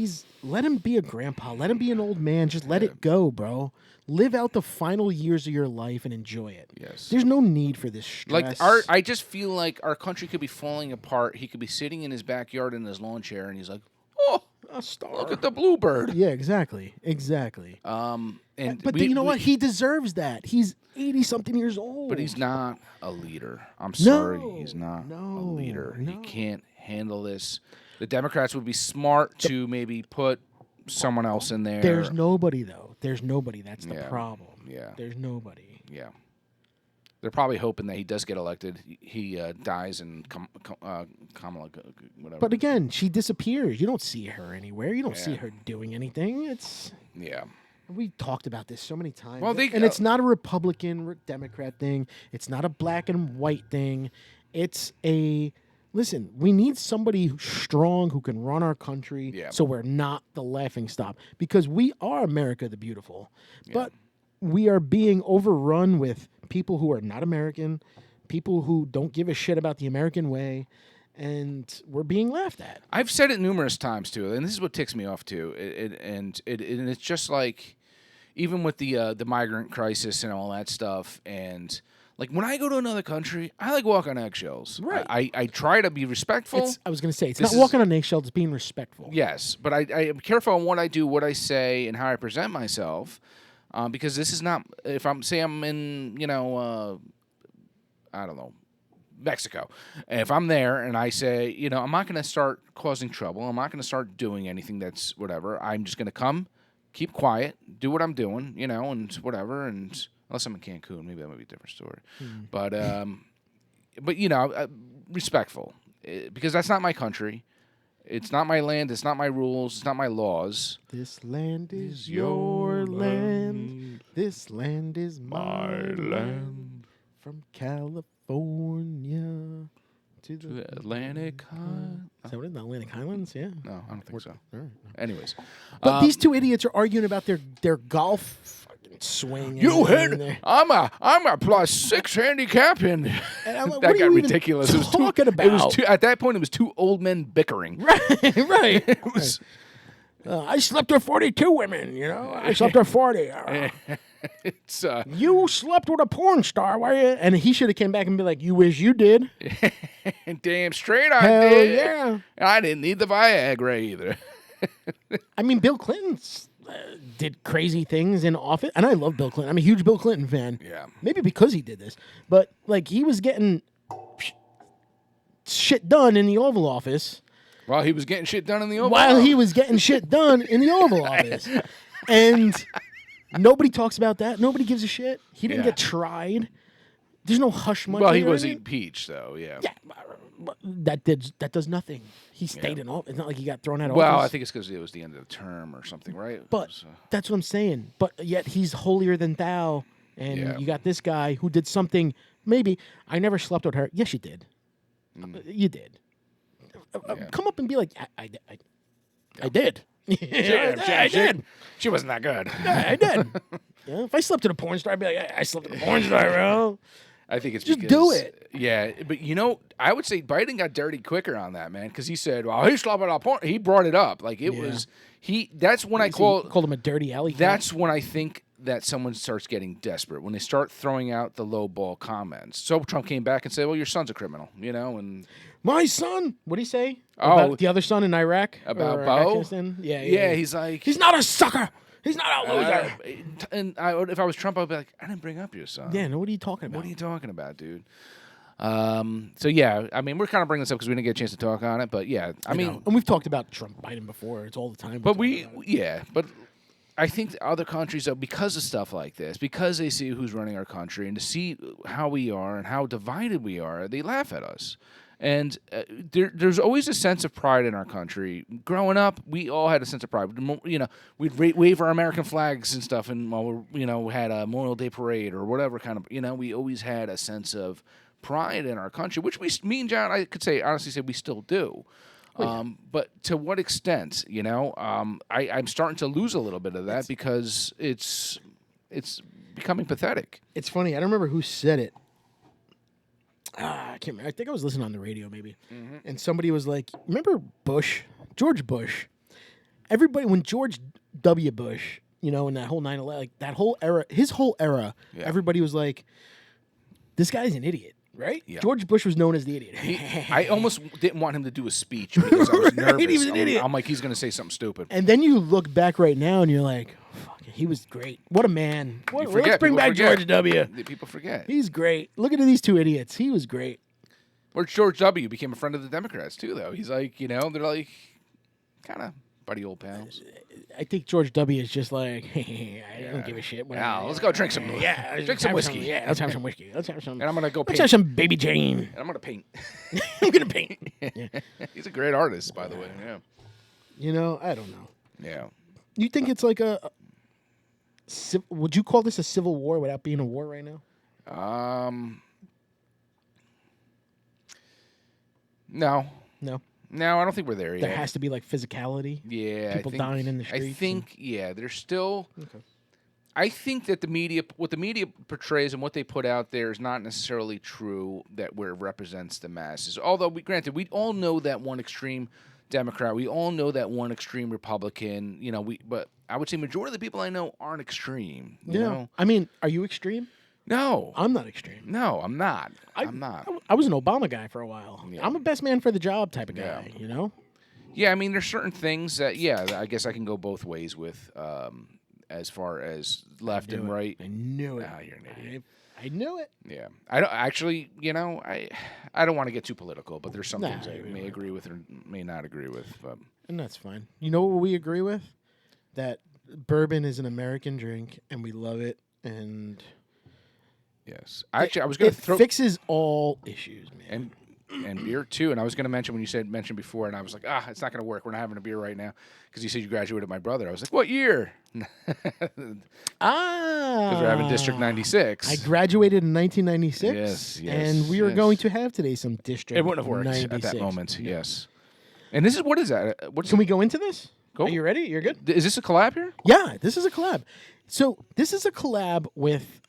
[SPEAKER 1] let him be a grandpa, let him be an old man, just let it go, bro. Live out the final years of your life and enjoy it.
[SPEAKER 2] Yes.
[SPEAKER 1] There's no need for this stress.
[SPEAKER 2] I just feel like our country could be falling apart. He could be sitting in his backyard in his lawn chair, and he's like, "Oh,
[SPEAKER 1] a star.
[SPEAKER 2] look at the bluebird."
[SPEAKER 1] Yeah, exactly. But you know what? He deserves that. He's 80-something years old.
[SPEAKER 2] But he's not a leader. I'm sorry,
[SPEAKER 1] No,
[SPEAKER 2] he's not a
[SPEAKER 1] no,
[SPEAKER 2] leader. He
[SPEAKER 1] no.
[SPEAKER 2] can't handle this. The Democrats would be smart to maybe put someone else in there.
[SPEAKER 1] There's nobody, though. There's nobody. That's the
[SPEAKER 2] Yeah.
[SPEAKER 1] problem.
[SPEAKER 2] Yeah.
[SPEAKER 1] There's nobody.
[SPEAKER 2] Yeah. They're probably hoping that he does get elected. He dies and Kamala, whatever.
[SPEAKER 1] But again, she disappears. You don't see her anywhere. You don't see
[SPEAKER 2] Yeah.
[SPEAKER 1] her doing anything. It's
[SPEAKER 2] Yeah.
[SPEAKER 1] We talked about this so many times.
[SPEAKER 2] Well,
[SPEAKER 1] and it's not a Republican or Democrat thing. It's not a black and white thing. It's a listen. We need somebody who's strong who can run our country,
[SPEAKER 2] Yeah.
[SPEAKER 1] so we're not the laughing stock. Because we are America the Beautiful,
[SPEAKER 2] Yeah.
[SPEAKER 1] but we are being overrun with people who are not American, people who don't give a shit about the American way. And we're being laughed at.
[SPEAKER 2] I've said it numerous times too, and this is what ticks me off too. And it's just like, even with the migrant crisis and all that stuff, and like when I go to another country, I like walk on eggshells.
[SPEAKER 1] Right.
[SPEAKER 2] I try to be respectful.
[SPEAKER 1] I was going to say it's
[SPEAKER 2] This
[SPEAKER 1] not walking on eggshells; it's being respectful.
[SPEAKER 2] Yes, but I am careful on what I do, what I say, and how I present myself, because this is not. If I'm in, I don't know, Mexico. And if I'm there and I say, I'm not going to start causing trouble. I'm not going to start doing anything that's whatever. I'm just going to come, keep quiet, do what I'm doing, and whatever. And unless I'm in Cancun, maybe that might be a different story. But respectful, because that's not my country. It's not my land. It's not my rules. It's not my laws.
[SPEAKER 1] This land is your land. This land is my land. From California to the
[SPEAKER 2] Atlantic Highlands.
[SPEAKER 1] Is that what it is? The Atlantic Highlands? Yeah.
[SPEAKER 2] No, I don't think so.
[SPEAKER 1] All right.
[SPEAKER 2] Anyways.
[SPEAKER 1] But these two idiots are arguing about their golf fucking swing.
[SPEAKER 2] You
[SPEAKER 1] and
[SPEAKER 2] hit. I'm a +6 handicap, and
[SPEAKER 1] And I'm like,
[SPEAKER 2] that
[SPEAKER 1] what are
[SPEAKER 2] got
[SPEAKER 1] you even
[SPEAKER 2] ridiculous. It was
[SPEAKER 1] talking about?
[SPEAKER 2] It was two, at that point. It was two old men bickering.
[SPEAKER 1] Right.
[SPEAKER 2] It was.
[SPEAKER 1] I slept with 42 women, I slept with 40.
[SPEAKER 2] It's
[SPEAKER 1] You slept with a porn star, why? And he should have came back and be like, "You wish you did."
[SPEAKER 2] damn straight I
[SPEAKER 1] Hell
[SPEAKER 2] did.
[SPEAKER 1] yeah.
[SPEAKER 2] I didn't need the Viagra either.
[SPEAKER 1] I mean, Bill Clinton did crazy things in office, and I love Bill Clinton. I'm a huge Bill Clinton fan.
[SPEAKER 2] Yeah.
[SPEAKER 1] Maybe because he did this, but like he was getting shit done in the Oval Office
[SPEAKER 2] Well, he was getting shit done in the Oval
[SPEAKER 1] while
[SPEAKER 2] Office.
[SPEAKER 1] he was getting shit done in the Oval Office, and nobody talks about that. Nobody gives a shit. He didn't
[SPEAKER 2] Yeah.
[SPEAKER 1] get tried. There's no hush money.
[SPEAKER 2] Well, he
[SPEAKER 1] or
[SPEAKER 2] was
[SPEAKER 1] anything.
[SPEAKER 2] impeached, though. Yeah.
[SPEAKER 1] Yeah, but that does nothing. He stayed in office. It's not like he got thrown out of
[SPEAKER 2] Well,
[SPEAKER 1] office.
[SPEAKER 2] I think it's because it was the end of the term or something, right?
[SPEAKER 1] But that's what I'm saying. But yet he's holier than thou, and
[SPEAKER 2] Yeah.
[SPEAKER 1] you got this guy who did something. Maybe I never slept with her. Yes, you did. You did. Come up and be like, I did. I did.
[SPEAKER 2] She wasn't that good.
[SPEAKER 1] I did. Yeah, if I slept with a porn star, I'd be like, I slept with a porn star, bro.
[SPEAKER 2] I think it's
[SPEAKER 1] Just
[SPEAKER 2] because,
[SPEAKER 1] do it.
[SPEAKER 2] Yeah, but I would say Biden got dirty quicker on that, man, because he said, "Well, he slept with a porn." He brought it up like it was he. That's when I
[SPEAKER 1] Called him a dirty alley cat.
[SPEAKER 2] That's when I think that someone starts getting desperate, when they start throwing out the low ball comments. So Trump came back and said, "Well, your son's a criminal," and
[SPEAKER 1] my son. What did he say?
[SPEAKER 2] Oh.
[SPEAKER 1] About the other son in Iraq?
[SPEAKER 2] About
[SPEAKER 1] Or
[SPEAKER 2] Bo?
[SPEAKER 1] Afghanistan? Yeah.
[SPEAKER 2] he's like,
[SPEAKER 1] He's not a sucker. He's not a loser.
[SPEAKER 2] if I was Trump, I'd be like, "I didn't bring up your son."
[SPEAKER 1] Yeah, no, what are you talking about?
[SPEAKER 2] What are you talking about, dude? So yeah, I mean, we're kind of bringing this up because we didn't get a chance to talk on it, but yeah, I mean,
[SPEAKER 1] and we've talked about Trump Biden before. It's all the time.
[SPEAKER 2] but but I think other countries, though, because of stuff like this, because they see who's running our country and to see how we are and how divided we are, they laugh at us. And there's always a sense of pride in our country. Growing up, we all had a sense of pride. We'd wave our American flags and stuff, and while we had a Memorial Day parade or whatever kind of, we always had a sense of pride in our country, which me and John, I could honestly say we still do. But to what extent, I'm starting to lose a little bit of that because it's becoming pathetic.
[SPEAKER 1] It's funny. I don't remember who said it. I can't remember. I think I was listening on the radio maybe. And somebody was like, remember George Bush? Everybody, when George W. Bush, in that whole 9/11, like that whole era, his whole era, everybody was like, this guy's an idiot. Right?
[SPEAKER 2] Yeah.
[SPEAKER 1] George Bush was known as the idiot.
[SPEAKER 2] I almost didn't want him to do a speech because I was nervous.
[SPEAKER 1] He was an idiot.
[SPEAKER 2] I'm like, he's going to say something stupid.
[SPEAKER 1] And then you look back right now and you're like, fuck, he was great. What a man. Let's bring back George W.
[SPEAKER 2] People forget.
[SPEAKER 1] He's great. Look at these two idiots. He was great.
[SPEAKER 2] Or George W. became a friend of the Democrats, too, though. He's like, they're like kind of buddy old pals.
[SPEAKER 1] I think George W. is just like, hey, I don't give a shit.
[SPEAKER 2] Let's go drink some drink some whiskey.
[SPEAKER 1] Let's have some whiskey. Let's have some.
[SPEAKER 2] And I'm going to go paint.
[SPEAKER 1] Let's have some Baby Jane.
[SPEAKER 2] And I'm going to paint.
[SPEAKER 1] I'm going to paint. Yeah.
[SPEAKER 2] He's a great artist, by the way. Yeah.
[SPEAKER 1] I don't know.
[SPEAKER 2] Yeah.
[SPEAKER 1] You think it's like would you call this a civil war without being a war right now?
[SPEAKER 2] No.
[SPEAKER 1] No.
[SPEAKER 2] No, I don't think we're there
[SPEAKER 1] There
[SPEAKER 2] yet.
[SPEAKER 1] has to be like physicality.
[SPEAKER 2] Yeah,
[SPEAKER 1] People dying in the streets.
[SPEAKER 2] I think, there's still.
[SPEAKER 1] Okay.
[SPEAKER 2] I think that what the media portrays and what they put out there is not necessarily true. That where it represents the masses. Although, granted, we all know that one extreme Democrat, we all know that one extreme Republican. But I would say majority of the people I know aren't extreme. You know?
[SPEAKER 1] I mean, are you extreme?
[SPEAKER 2] No,
[SPEAKER 1] I'm not extreme.
[SPEAKER 2] No, I'm not. I'm not.
[SPEAKER 1] I was an Obama guy for a while.
[SPEAKER 2] Yeah.
[SPEAKER 1] I'm a best man for the job type of guy, you know?
[SPEAKER 2] Yeah, I mean, there's certain things that, I guess I can go both ways with as far as left and right.
[SPEAKER 1] I knew it.
[SPEAKER 2] Ah, you're an idiot.
[SPEAKER 1] I knew it.
[SPEAKER 2] Yeah. I don't actually, I don't want to get too political, but there's some things I may agree with or may not agree with. But.
[SPEAKER 1] And that's fine. You know what we agree with? That bourbon is an American drink, and we love it, and...
[SPEAKER 2] Yes. Actually, I was going to throw...
[SPEAKER 1] fixes all issues, man.
[SPEAKER 2] And beer, too. And I was going to mention when you mentioned before, and I was like, it's not going to work. We're not having a beer right now. Because you said you graduated my brother. I was like, what year? Because we're having District 96.
[SPEAKER 1] I graduated in 1996.
[SPEAKER 2] Yes.
[SPEAKER 1] And we were going to have today some District 96.
[SPEAKER 2] It wouldn't have worked at that moment, yes. And this is, what is that?
[SPEAKER 1] Can we go into this?
[SPEAKER 2] Go.
[SPEAKER 1] Are you ready? You're good?
[SPEAKER 2] Is this a collab here?
[SPEAKER 1] Yeah, this is a collab. So this is a collab with...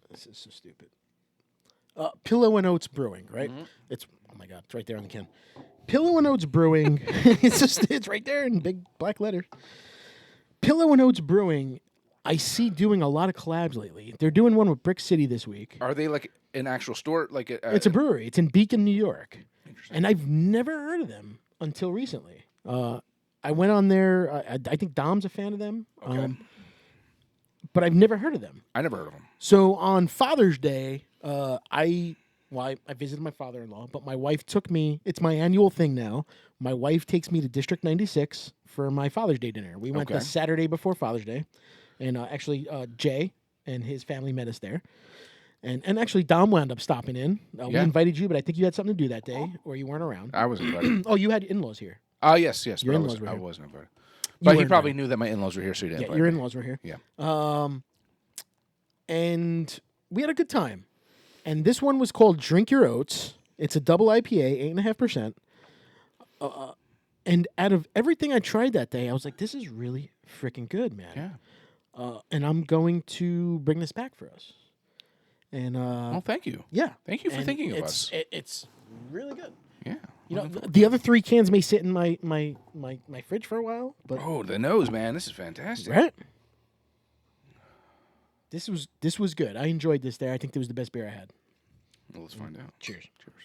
[SPEAKER 1] This is so stupid. Pillow and Oats Brewing, right?
[SPEAKER 2] Mm-hmm.
[SPEAKER 1] It's my god, it's right there on the can. Pillow and Oats Brewing. It's right there in big black letters. Pillow and Oats Brewing. I see doing a lot of collabs lately. They're doing one with Brick City this week.
[SPEAKER 2] Are they like an actual store? Like
[SPEAKER 1] it's a brewery. It's in Beacon, New York. And I've never heard of them until recently. I went on there. I think Dom's a fan of them.
[SPEAKER 2] Okay.
[SPEAKER 1] But I've never heard of them.
[SPEAKER 2] I never heard of them.
[SPEAKER 1] So on Father's Day, I visited my father-in-law, but my wife took me. It's my annual thing now. My wife takes me to District 96 for my Father's Day dinner. We went the Saturday before Father's Day, and actually Jay and his family met us there. And actually Dom wound up stopping in. We invited you, but I think you had something to do that day, or you weren't around.
[SPEAKER 2] I was invited.
[SPEAKER 1] Oh, you had in-laws here.
[SPEAKER 2] Oh, yes.
[SPEAKER 1] Your in-laws were here.
[SPEAKER 2] I wasn't invited. But he probably knew that my in-laws were here, so he didn't invite
[SPEAKER 1] your
[SPEAKER 2] me.
[SPEAKER 1] in-laws were here.
[SPEAKER 2] Yeah.
[SPEAKER 1] And we had a good time. And this one was called Drink Your Oats. It's a double IPA, 8.5%. And out of everything I tried that day, I was like, this is really freaking good, man.
[SPEAKER 2] Yeah.
[SPEAKER 1] And I'm going to bring this back for us. And
[SPEAKER 2] well, thank you.
[SPEAKER 1] Yeah.
[SPEAKER 2] Thank you for thinking of us.
[SPEAKER 1] It's really good.
[SPEAKER 2] Yeah.
[SPEAKER 1] You know, the other 3 cans may sit in my fridge for a while, but
[SPEAKER 2] the nose, man, this is fantastic.
[SPEAKER 1] right? This was good. I enjoyed this there. I think it was the best beer I had.
[SPEAKER 2] Well, let's find out.
[SPEAKER 1] Cheers.
[SPEAKER 2] Cheers.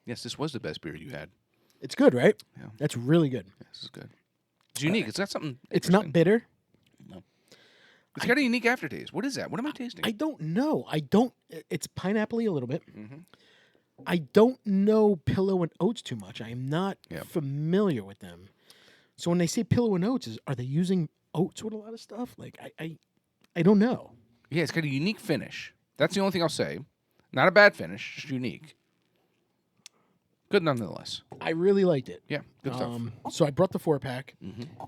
[SPEAKER 2] Yes, this was the best beer you had.
[SPEAKER 1] It's good, right?
[SPEAKER 2] Yeah.
[SPEAKER 1] That's really good.
[SPEAKER 2] Yeah, this is good. It's unique. It's got something.
[SPEAKER 1] It's not bitter.
[SPEAKER 2] No. It's got a unique aftertaste. What is that? What am I tasting?
[SPEAKER 1] I don't know. It's pineapple-y a little bit.
[SPEAKER 2] Mm-hmm.
[SPEAKER 1] I don't know Pillow and Oats too much. I am not familiar with them. So when they say Pillow and Oats, are they using oats with a lot of stuff? Like I don't know.
[SPEAKER 2] Yeah, it's got a unique finish. That's the only thing I'll say. Not a bad finish, just unique. Good nonetheless.
[SPEAKER 1] I really liked it.
[SPEAKER 2] Yeah, good stuff.
[SPEAKER 1] So I brought the 4-pack,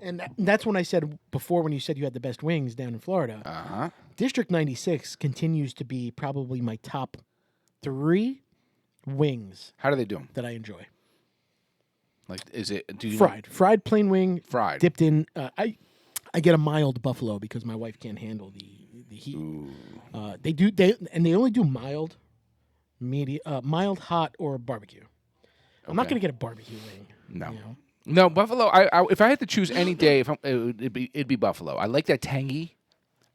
[SPEAKER 1] and that's when I said before when you said you had the best wings down in Florida. District 96 continues to be probably my top 3 wings.
[SPEAKER 2] How do they do them?
[SPEAKER 1] That I enjoy.
[SPEAKER 2] Like, is it
[SPEAKER 1] fried plain wing,
[SPEAKER 2] fried
[SPEAKER 1] dipped in? I get a mild buffalo because my wife can't handle the heat. They only do mild, mild, hot, or barbecue. I'm not going to get a barbecue wing.
[SPEAKER 2] No.
[SPEAKER 1] You know?
[SPEAKER 2] No, buffalo. I if I had to choose any day, it'd be buffalo. I like that tangy.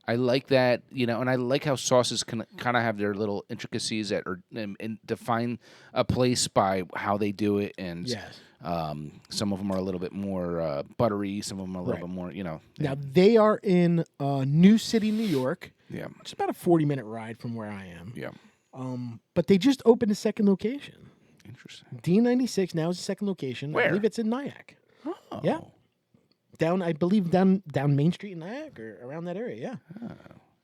[SPEAKER 2] I like that, and I like how sauces can kind of have their little intricacies and define a place by how they do it. And some of them are a little bit more buttery. Some of them are a little bit more,
[SPEAKER 1] Now, they are in New City, New York.
[SPEAKER 2] Yeah.
[SPEAKER 1] It's about a 40-minute ride from where I am.
[SPEAKER 2] Yeah.
[SPEAKER 1] But they just opened a second location.
[SPEAKER 2] Interesting.
[SPEAKER 1] D96 now is a second location.
[SPEAKER 2] Where?
[SPEAKER 1] I believe it's in Nyack.
[SPEAKER 2] Oh.
[SPEAKER 1] Yeah. Down Main Street in Nyack or around that area, yeah.
[SPEAKER 2] Oh,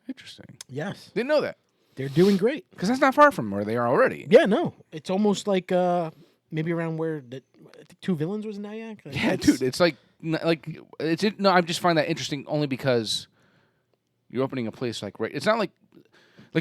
[SPEAKER 2] interesting.
[SPEAKER 1] Yes.
[SPEAKER 2] Didn't know that.
[SPEAKER 1] They're doing great.
[SPEAKER 2] Because that's not far from where they are already.
[SPEAKER 1] Yeah, no. It's almost like maybe around where think Two Villains was in Nyack. Like,
[SPEAKER 2] Yeah, dude, it's like no. I just find that interesting only because you're opening a place like right. It's not like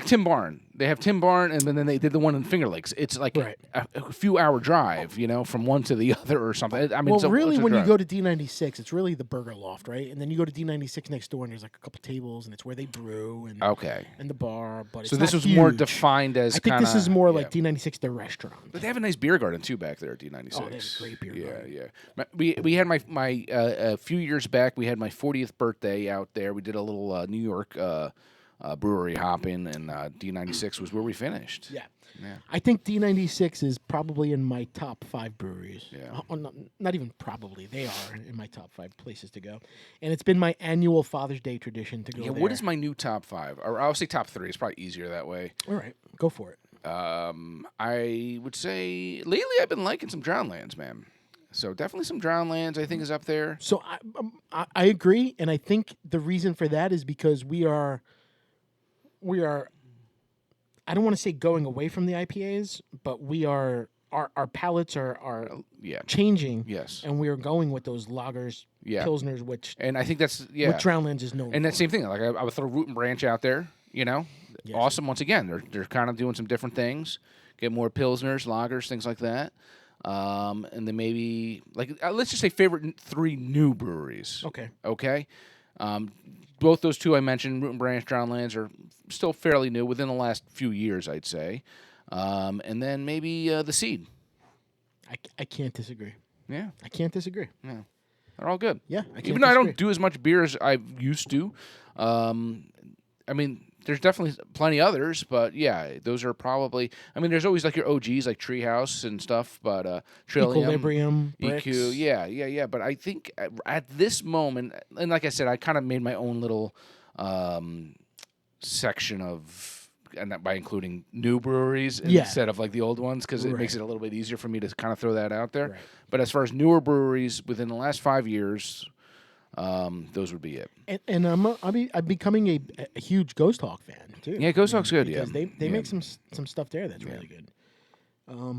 [SPEAKER 2] Tim Barn. They have Tim Barn, and then they did the one in Finger Lakes. It's like
[SPEAKER 1] Right.
[SPEAKER 2] a few hour drive, from one to the other or something. I mean,
[SPEAKER 1] well,
[SPEAKER 2] it's
[SPEAKER 1] really,
[SPEAKER 2] it's a
[SPEAKER 1] when you
[SPEAKER 2] drive.
[SPEAKER 1] go to D96, it's really the Burger Loft, right? And then you go to D96 next door, and there's like a couple tables, and it's where they brew and
[SPEAKER 2] Okay.
[SPEAKER 1] and the bar. But
[SPEAKER 2] So
[SPEAKER 1] it's
[SPEAKER 2] this
[SPEAKER 1] not
[SPEAKER 2] was more
[SPEAKER 1] huge.
[SPEAKER 2] defined as
[SPEAKER 1] I think this is
[SPEAKER 2] kinda-
[SPEAKER 1] more
[SPEAKER 2] yeah.
[SPEAKER 1] like D96, the restaurant.
[SPEAKER 2] But they have a nice beer garden too back there at D96.
[SPEAKER 1] Oh, they have a great beer garden.
[SPEAKER 2] Yeah. We had my a few years back. We had my 40th birthday out there. We did a little New York brewery hopping, and D96 was where we finished.
[SPEAKER 1] Yeah.
[SPEAKER 2] Yeah.
[SPEAKER 1] I think D96 is probably in my top 5 breweries.
[SPEAKER 2] Yeah.
[SPEAKER 1] Not even probably. They are in my top 5 places to go. And it's been my annual Father's Day tradition to go
[SPEAKER 2] Yeah.
[SPEAKER 1] there.
[SPEAKER 2] What is my new top 5? Or I'll say top 3. It's probably easier that way.
[SPEAKER 1] All right. Go for it.
[SPEAKER 2] I would say lately I've been liking some Drownlands, man. So definitely some Drownlands I think is up there.
[SPEAKER 1] So I agree. And I think the reason for that is because we are, I don't want to say going away from the IPAs, but we are, our palates are
[SPEAKER 2] Yeah.
[SPEAKER 1] changing.
[SPEAKER 2] Yes.
[SPEAKER 1] And we are going with those lagers,
[SPEAKER 2] Yeah.
[SPEAKER 1] pilsners, which
[SPEAKER 2] And I think that's yeah.
[SPEAKER 1] what Drownlands is known
[SPEAKER 2] And that
[SPEAKER 1] for.
[SPEAKER 2] same thing. Like I would throw Root and Branch out there.
[SPEAKER 1] Yes.
[SPEAKER 2] Awesome. Once again, they're kind of doing some different things. Get more pilsners, lagers, things like that. And then maybe let's just say favorite 3 new breweries.
[SPEAKER 1] Okay.
[SPEAKER 2] Okay. Both those 2 I mentioned, Root and Branch, Drownlands, are still fairly new within the last few years, I'd say. And then maybe the Seed.
[SPEAKER 1] I can't disagree.
[SPEAKER 2] Yeah.
[SPEAKER 1] I can't disagree.
[SPEAKER 2] Yeah. They're all good.
[SPEAKER 1] Yeah, I can't
[SPEAKER 2] Even though I
[SPEAKER 1] disagree.
[SPEAKER 2] don't do as much beer as I used to. I mean, there's definitely plenty others, but yeah, those are probably. I mean, there's always like your OGs like Treehouse and stuff, but Trillium,
[SPEAKER 1] Equilibrium, Bricks.
[SPEAKER 2] EQ, yeah. But I think at this moment, and like I said, I kind of made my own little section of, and that by including new breweries instead of like the old ones, because it makes it a little bit easier for me to kind of throw that out there.
[SPEAKER 1] Right.
[SPEAKER 2] But as far as newer breweries within the last 5 years. Those would be it.
[SPEAKER 1] And I'm becoming a huge Ghost Hawk fan too.
[SPEAKER 2] Yeah, Ghost Hawk's good. Yeah,
[SPEAKER 1] because they make some stuff there that's really good.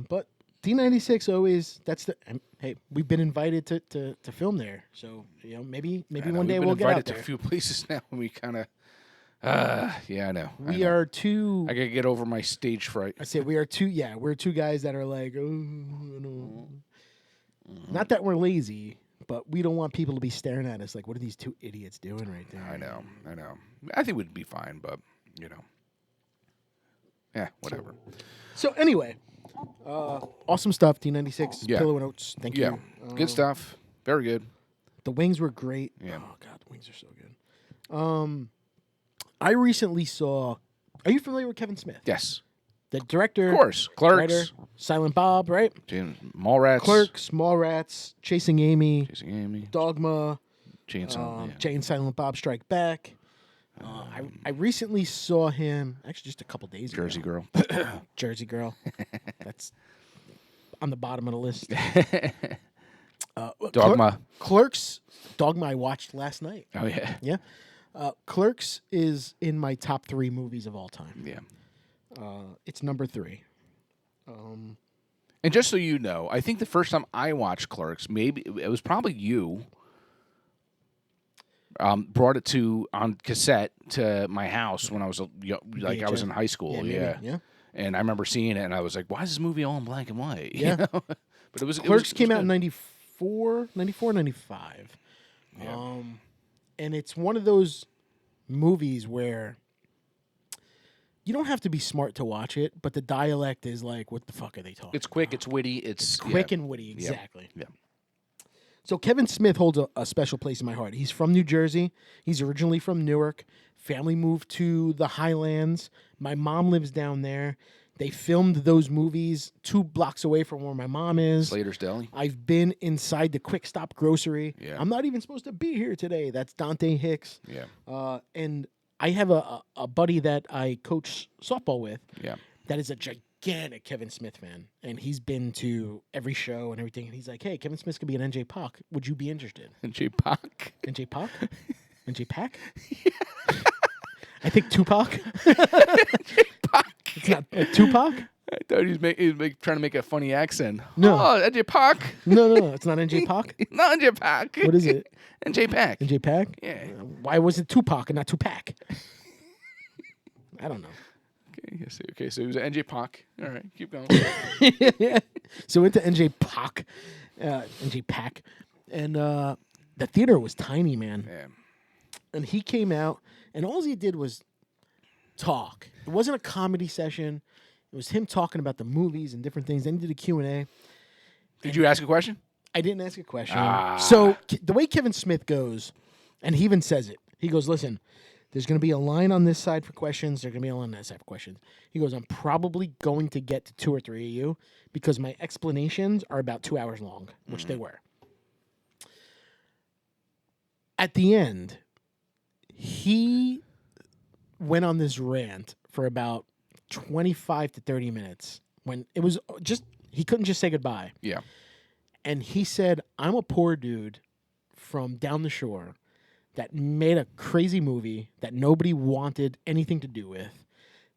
[SPEAKER 1] But D96 always hey, we've been invited to film there, so maybe one day we'll get out there.
[SPEAKER 2] To a few places now, and we kind of yeah, I know.
[SPEAKER 1] We are two.
[SPEAKER 2] I gotta get over my stage fright.
[SPEAKER 1] I say we are two. Yeah, we're 2 guys that are like, no. Not that we're lazy. But we don't want people to be staring at us like, what are these 2 idiots doing right there?
[SPEAKER 2] I know. I think we'd be fine, but yeah, whatever.
[SPEAKER 1] So anyway, awesome stuff. D96,
[SPEAKER 2] Yeah.
[SPEAKER 1] Pillow and Oats. Thank
[SPEAKER 2] Yeah,
[SPEAKER 1] you.
[SPEAKER 2] good stuff. Very good.
[SPEAKER 1] The wings were great.
[SPEAKER 2] Yeah.
[SPEAKER 1] Oh God, the wings are so good. I recently saw. Are you familiar with Kevin Smith?
[SPEAKER 2] Yes,
[SPEAKER 1] The director,
[SPEAKER 2] of course. Clerks,
[SPEAKER 1] writer, Silent Bob, right?
[SPEAKER 2] Mallrats,
[SPEAKER 1] Clerks, Mallrats, Chasing Amy,
[SPEAKER 2] Chasing Amy,
[SPEAKER 1] Dogma,
[SPEAKER 2] Chainsaw.
[SPEAKER 1] Jay and Silent Bob Strike Back. I recently saw him, actually just a couple days ago.
[SPEAKER 2] Jersey Girl.
[SPEAKER 1] Jersey Girl. That's on the bottom of the list.
[SPEAKER 2] Dogma.
[SPEAKER 1] Clerks. Dogma I watched last night.
[SPEAKER 2] Oh yeah.
[SPEAKER 1] Yeah. Clerks is in my top 3 movies of all time.
[SPEAKER 2] Yeah.
[SPEAKER 1] It's number 3.
[SPEAKER 2] And just so you know, I think the first time I watched Clerks, maybe it was probably you. Brought it on cassette to my house when I was I was in high school.
[SPEAKER 1] Yeah, maybe, yeah.
[SPEAKER 2] And I remember seeing it, and I was like, "Why is this movie all in black and white?"
[SPEAKER 1] Yeah.
[SPEAKER 2] But it was
[SPEAKER 1] Clerks came out in
[SPEAKER 2] good.
[SPEAKER 1] 94, 95.
[SPEAKER 2] Yeah.
[SPEAKER 1] And it's one of those movies where you don't have to be smart to watch it, but the dialect is like, what the fuck are they talking
[SPEAKER 2] It's quick. It's witty. It's
[SPEAKER 1] quick and witty, exactly.
[SPEAKER 2] Yeah.
[SPEAKER 1] So Kevin Smith holds a special place in my heart. He's from New Jersey. He's originally from Newark. Family moved to the Highlands. My mom lives down there. They filmed those movies 2 blocks away from where my mom is.
[SPEAKER 2] Slater's Deli.
[SPEAKER 1] I've been inside the Quick Stop grocery.
[SPEAKER 2] Yeah.
[SPEAKER 1] I'm not even supposed to be here today. That's Dante Hicks.
[SPEAKER 2] Yeah.
[SPEAKER 1] And I have a buddy that I coach softball with.
[SPEAKER 2] Yeah.
[SPEAKER 1] That is a gigantic Kevin Smith fan, and he's been to every show and everything. And he's like, "Hey, Kevin Smith could be an NJ Pac. Would you be interested?"
[SPEAKER 2] J-Pac.
[SPEAKER 1] NJ Pac? NJ Pac? I think Tupac.
[SPEAKER 2] J-Pac.
[SPEAKER 1] It's not Tupac.
[SPEAKER 2] thought he was trying to make a funny accent.
[SPEAKER 1] No.
[SPEAKER 2] Oh, NJ Pac.
[SPEAKER 1] No, it's not NJ Pac.
[SPEAKER 2] Not NJ Pac.
[SPEAKER 1] What is it?
[SPEAKER 2] NJ Pac.
[SPEAKER 1] NJ Pac?
[SPEAKER 2] Yeah.
[SPEAKER 1] Why was it Tupac and not Tupac? I don't know.
[SPEAKER 2] Okay, so he was an NJ Pac. All right, keep going.
[SPEAKER 1] So went to NJ Pac, NJ Pac, and the theater was tiny, man.
[SPEAKER 2] Yeah.
[SPEAKER 1] And he came out, and all he did was talk. It wasn't a comedy session. It was him talking about the movies and different things. Then he did a Q&A.
[SPEAKER 2] Did you ask a question?
[SPEAKER 1] I didn't ask a question.
[SPEAKER 2] Ah.
[SPEAKER 1] So the way Kevin Smith goes, and he even says it, he goes, listen, there's going to be a line on this side for questions. There's going to be a line on that side for questions. He goes, I'm probably going to get to 2 or 3 of you because my explanations are about 2 hours long, which they were. At the end, he went on this rant for about 25 to 30 minutes when it was just, he couldn't just say goodbye.
[SPEAKER 2] Yeah.
[SPEAKER 1] And he said, I'm a poor dude from down the shore that made a crazy movie that nobody wanted anything to do with,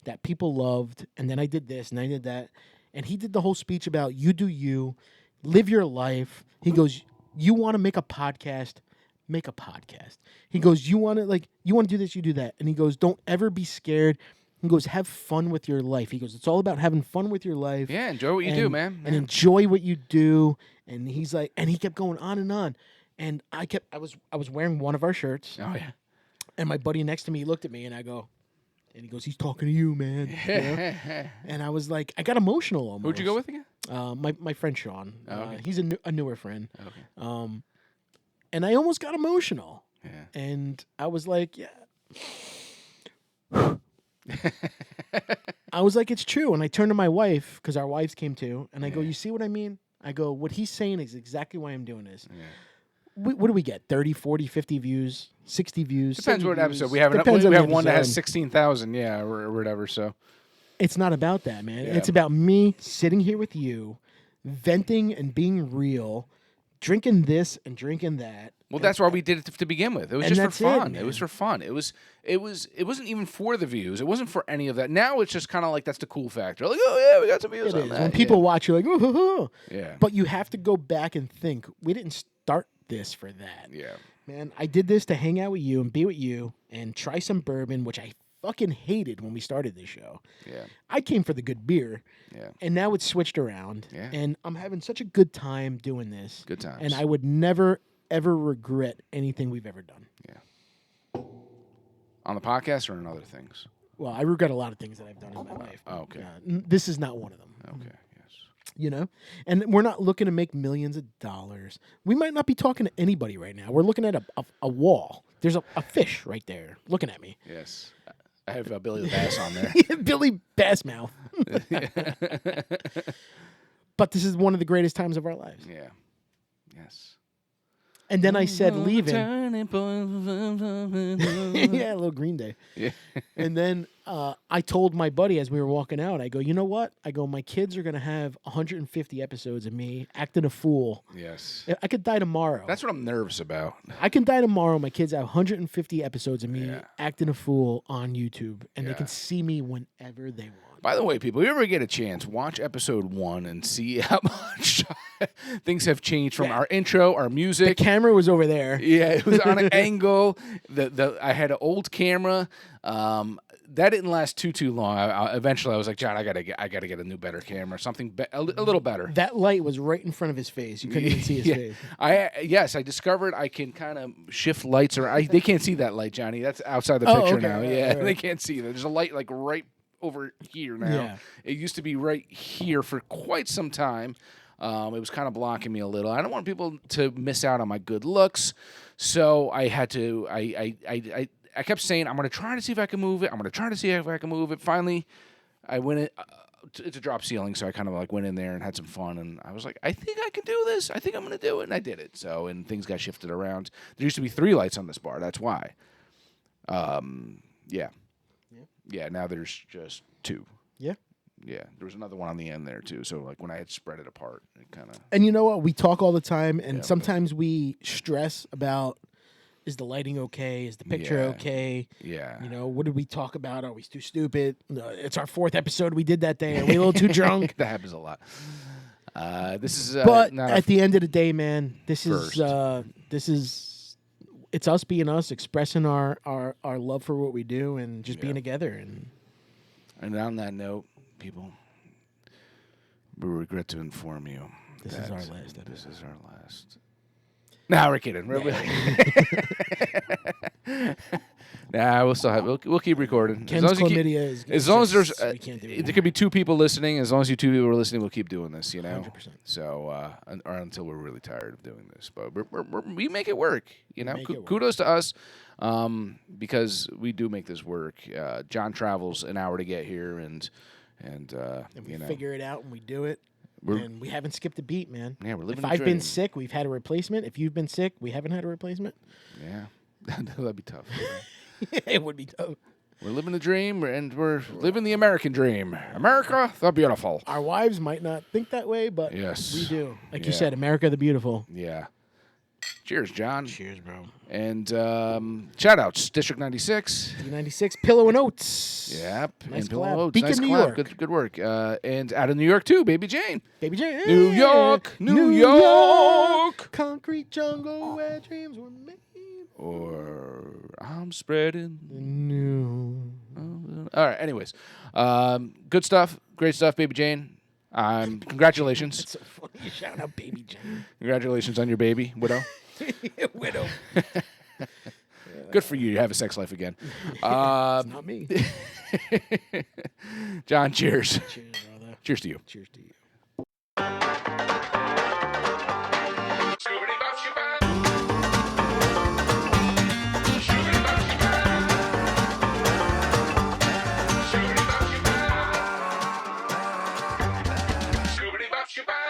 [SPEAKER 1] that people loved, and then I did this and I did that. And he did the whole speech about you do you, live your life. He goes, you want to make a podcast, make a podcast. He goes, you want to do this, you do that. And he goes, don't ever be scared. He goes, have fun with your life. He goes, it's all about having fun with your life.
[SPEAKER 2] Yeah, enjoy what you do, man.
[SPEAKER 1] And enjoy what you do. And he's like, and he kept going on and on. And I was wearing one of our shirts.
[SPEAKER 2] Oh yeah.
[SPEAKER 1] And my buddy next to me looked at me and he goes, he's talking to you, man. You know? And I was like, I got emotional almost.
[SPEAKER 2] Who'd you go with again?
[SPEAKER 1] My friend Sean.
[SPEAKER 2] Oh, okay.
[SPEAKER 1] He's a newer friend.
[SPEAKER 2] Okay.
[SPEAKER 1] And I almost got emotional.
[SPEAKER 2] Yeah.
[SPEAKER 1] And I was like, yeah. I was like, it's true. And I turned to my wife, because our wives came too, and I go, you see what I mean? I go, what he's saying is exactly why I'm doing this. Yeah. What do we get? 30, 40, 50 views, 60 views?
[SPEAKER 2] Depends what
[SPEAKER 1] views.
[SPEAKER 2] episode. We have one that has 16,000, or whatever, so.
[SPEAKER 1] It's not about that, man.
[SPEAKER 2] Yeah.
[SPEAKER 1] It's about me sitting here with you, venting and being real, drinking this and drinking that.
[SPEAKER 2] Well, that's why we did it to begin with. It was just for fun. It was for fun. It wasn't even for the views. It wasn't for any of that. Now it's just kind of like that's the cool factor. Like, oh yeah, we got some views on that.
[SPEAKER 1] When people watch, you're like, oh.
[SPEAKER 2] Yeah.
[SPEAKER 1] But you have to go back and think, we didn't start this for that.
[SPEAKER 2] Yeah.
[SPEAKER 1] Man, I did this to hang out with you and be with you and try some bourbon, which I fucking hated when we started this show.
[SPEAKER 2] Yeah.
[SPEAKER 1] I came for the good beer. Yeah. And now it's switched around. Yeah. And I'm having such a good time doing this.
[SPEAKER 2] Good times.
[SPEAKER 1] And I would never, ever regret anything we've ever done.
[SPEAKER 2] Yeah. On the podcast or in other things?
[SPEAKER 1] Well, I regret a lot of things that I've done in my life.
[SPEAKER 2] Oh, okay.
[SPEAKER 1] This is not one of them.
[SPEAKER 2] Okay.
[SPEAKER 1] You know, and we're not looking to make millions of dollars. We might not be talking to anybody right now. We're looking at a wall. There's a fish right there looking at me.
[SPEAKER 2] Yes. I have Billy the Bass on there.
[SPEAKER 1] Billy Bassmouth. But this is one of the greatest times of our lives.
[SPEAKER 2] Yeah. Yes.
[SPEAKER 1] And then I said leaving. Yeah, a little Green Day.
[SPEAKER 2] Yeah.
[SPEAKER 1] And then I told my buddy as we were walking out, I go, you know what? I go, my kids are going to have 150 episodes of me acting a fool.
[SPEAKER 2] Yes.
[SPEAKER 1] I could die tomorrow.
[SPEAKER 2] That's what I'm nervous about.
[SPEAKER 1] I can die tomorrow. My kids have 150 episodes of me acting a fool on YouTube, and they can see me whenever they want.
[SPEAKER 2] By the way, people, if you ever get a chance, watch episode 1 and see how much things have changed from our intro, our music.
[SPEAKER 1] The camera was over there.
[SPEAKER 2] Yeah, it was on an angle. I had an old camera. That didn't last too long. Eventually, I was like, John, I gotta get a new, better camera, something a little better.
[SPEAKER 1] That light was right in front of his face. You couldn't even see his face.
[SPEAKER 2] I discovered I can kind of shift lights around. They can't see that light, Johnny. That's outside the picture now. Right. They can't see that. There's a light like right over here now. Yeah. It used to be right here for quite some time. It was kind of blocking me a little. I don't want people to miss out on my good looks, so I had to. I kept saying, I'm going to try to see if I can move it. I'm going to try to see if I can move it. Finally, I went in. It's a drop ceiling, so I kind of like went in there and had some fun. And I was like, I think I can do this. I think I'm going to do it. And I did it. So, and things got shifted around. There used to be 3 lights on this bar. That's why. Yeah, now there's just 2.
[SPEAKER 1] Yeah.
[SPEAKER 2] Yeah, there was another one on the end there, too. So, like, when I had spread it apart, it kind of...
[SPEAKER 1] And you know what? We talk all the time, and sometimes we stress about... is the lighting okay? Is the picture
[SPEAKER 2] Yeah.
[SPEAKER 1] okay?
[SPEAKER 2] Yeah.
[SPEAKER 1] You know, what did we talk about? Are we too stupid? It's our 4th episode we did that day. Are we a little too drunk?
[SPEAKER 2] That happens a lot. This is
[SPEAKER 1] But
[SPEAKER 2] not
[SPEAKER 1] at the end of the day, man, this
[SPEAKER 2] First.
[SPEAKER 1] is it's us being us, expressing our love for what we do, and just being together.
[SPEAKER 2] And on that note, people, we regret to inform you
[SPEAKER 1] This is our last episode.
[SPEAKER 2] This is our last. Nah, we're kidding. Nah, we'll still have. We'll keep recording.
[SPEAKER 1] Ken's
[SPEAKER 2] as long as,
[SPEAKER 1] chlamydia is
[SPEAKER 2] as long as there's,
[SPEAKER 1] we can't do it.
[SPEAKER 2] there could be 2 people listening. As long as you 2 people are listening, we'll keep doing this. You know,
[SPEAKER 1] 100%.
[SPEAKER 2] So, or until we're really tired of doing this, but we make it work. You know,
[SPEAKER 1] Make it work.
[SPEAKER 2] kudos to us, because we do make this work. John travels an hour to get here, and
[SPEAKER 1] And we
[SPEAKER 2] you know,
[SPEAKER 1] figure it out and we do it. And we haven't skipped a beat, man.
[SPEAKER 2] Yeah, we're living
[SPEAKER 1] If
[SPEAKER 2] the
[SPEAKER 1] I've been
[SPEAKER 2] dream.
[SPEAKER 1] sick, we've had a replacement. If you've been sick, we haven't had a replacement.
[SPEAKER 2] Yeah, that'd be tough.
[SPEAKER 1] It would be tough.
[SPEAKER 2] We're living the dream, and we're living the American dream. America, the beautiful.
[SPEAKER 1] Our wives might not think that way, but
[SPEAKER 2] Yes.
[SPEAKER 1] we do. Like you
[SPEAKER 2] Yeah.
[SPEAKER 1] said, America the beautiful.
[SPEAKER 2] Yeah. Cheers, John.
[SPEAKER 1] Cheers, bro.
[SPEAKER 2] And shout outs, District 96.
[SPEAKER 1] D96, Pillow and Oats.
[SPEAKER 2] Yep.
[SPEAKER 1] Nice
[SPEAKER 2] and Pillow
[SPEAKER 1] collab.
[SPEAKER 2] Oats.
[SPEAKER 1] Beacon,
[SPEAKER 2] Nice
[SPEAKER 1] New
[SPEAKER 2] collab.
[SPEAKER 1] York.
[SPEAKER 2] Good work. And out of New York, too, Baby Jane.
[SPEAKER 1] Baby J.
[SPEAKER 2] New York, New York.
[SPEAKER 1] Concrete jungle where dreams were made.
[SPEAKER 2] Or I'm spreading.
[SPEAKER 1] New.
[SPEAKER 2] All right, anyways. Good stuff. Great stuff, Baby Jane. Congratulations.
[SPEAKER 1] It's so funny. You shout out Baby J.
[SPEAKER 2] Congratulations on your baby, widow.
[SPEAKER 1] Widow.
[SPEAKER 2] Good for you. You have a sex life again.
[SPEAKER 1] It's not me.
[SPEAKER 2] John, cheers.
[SPEAKER 1] Cheers, brother.
[SPEAKER 2] Cheers to you.
[SPEAKER 1] Cheers to you.
[SPEAKER 3] Bye.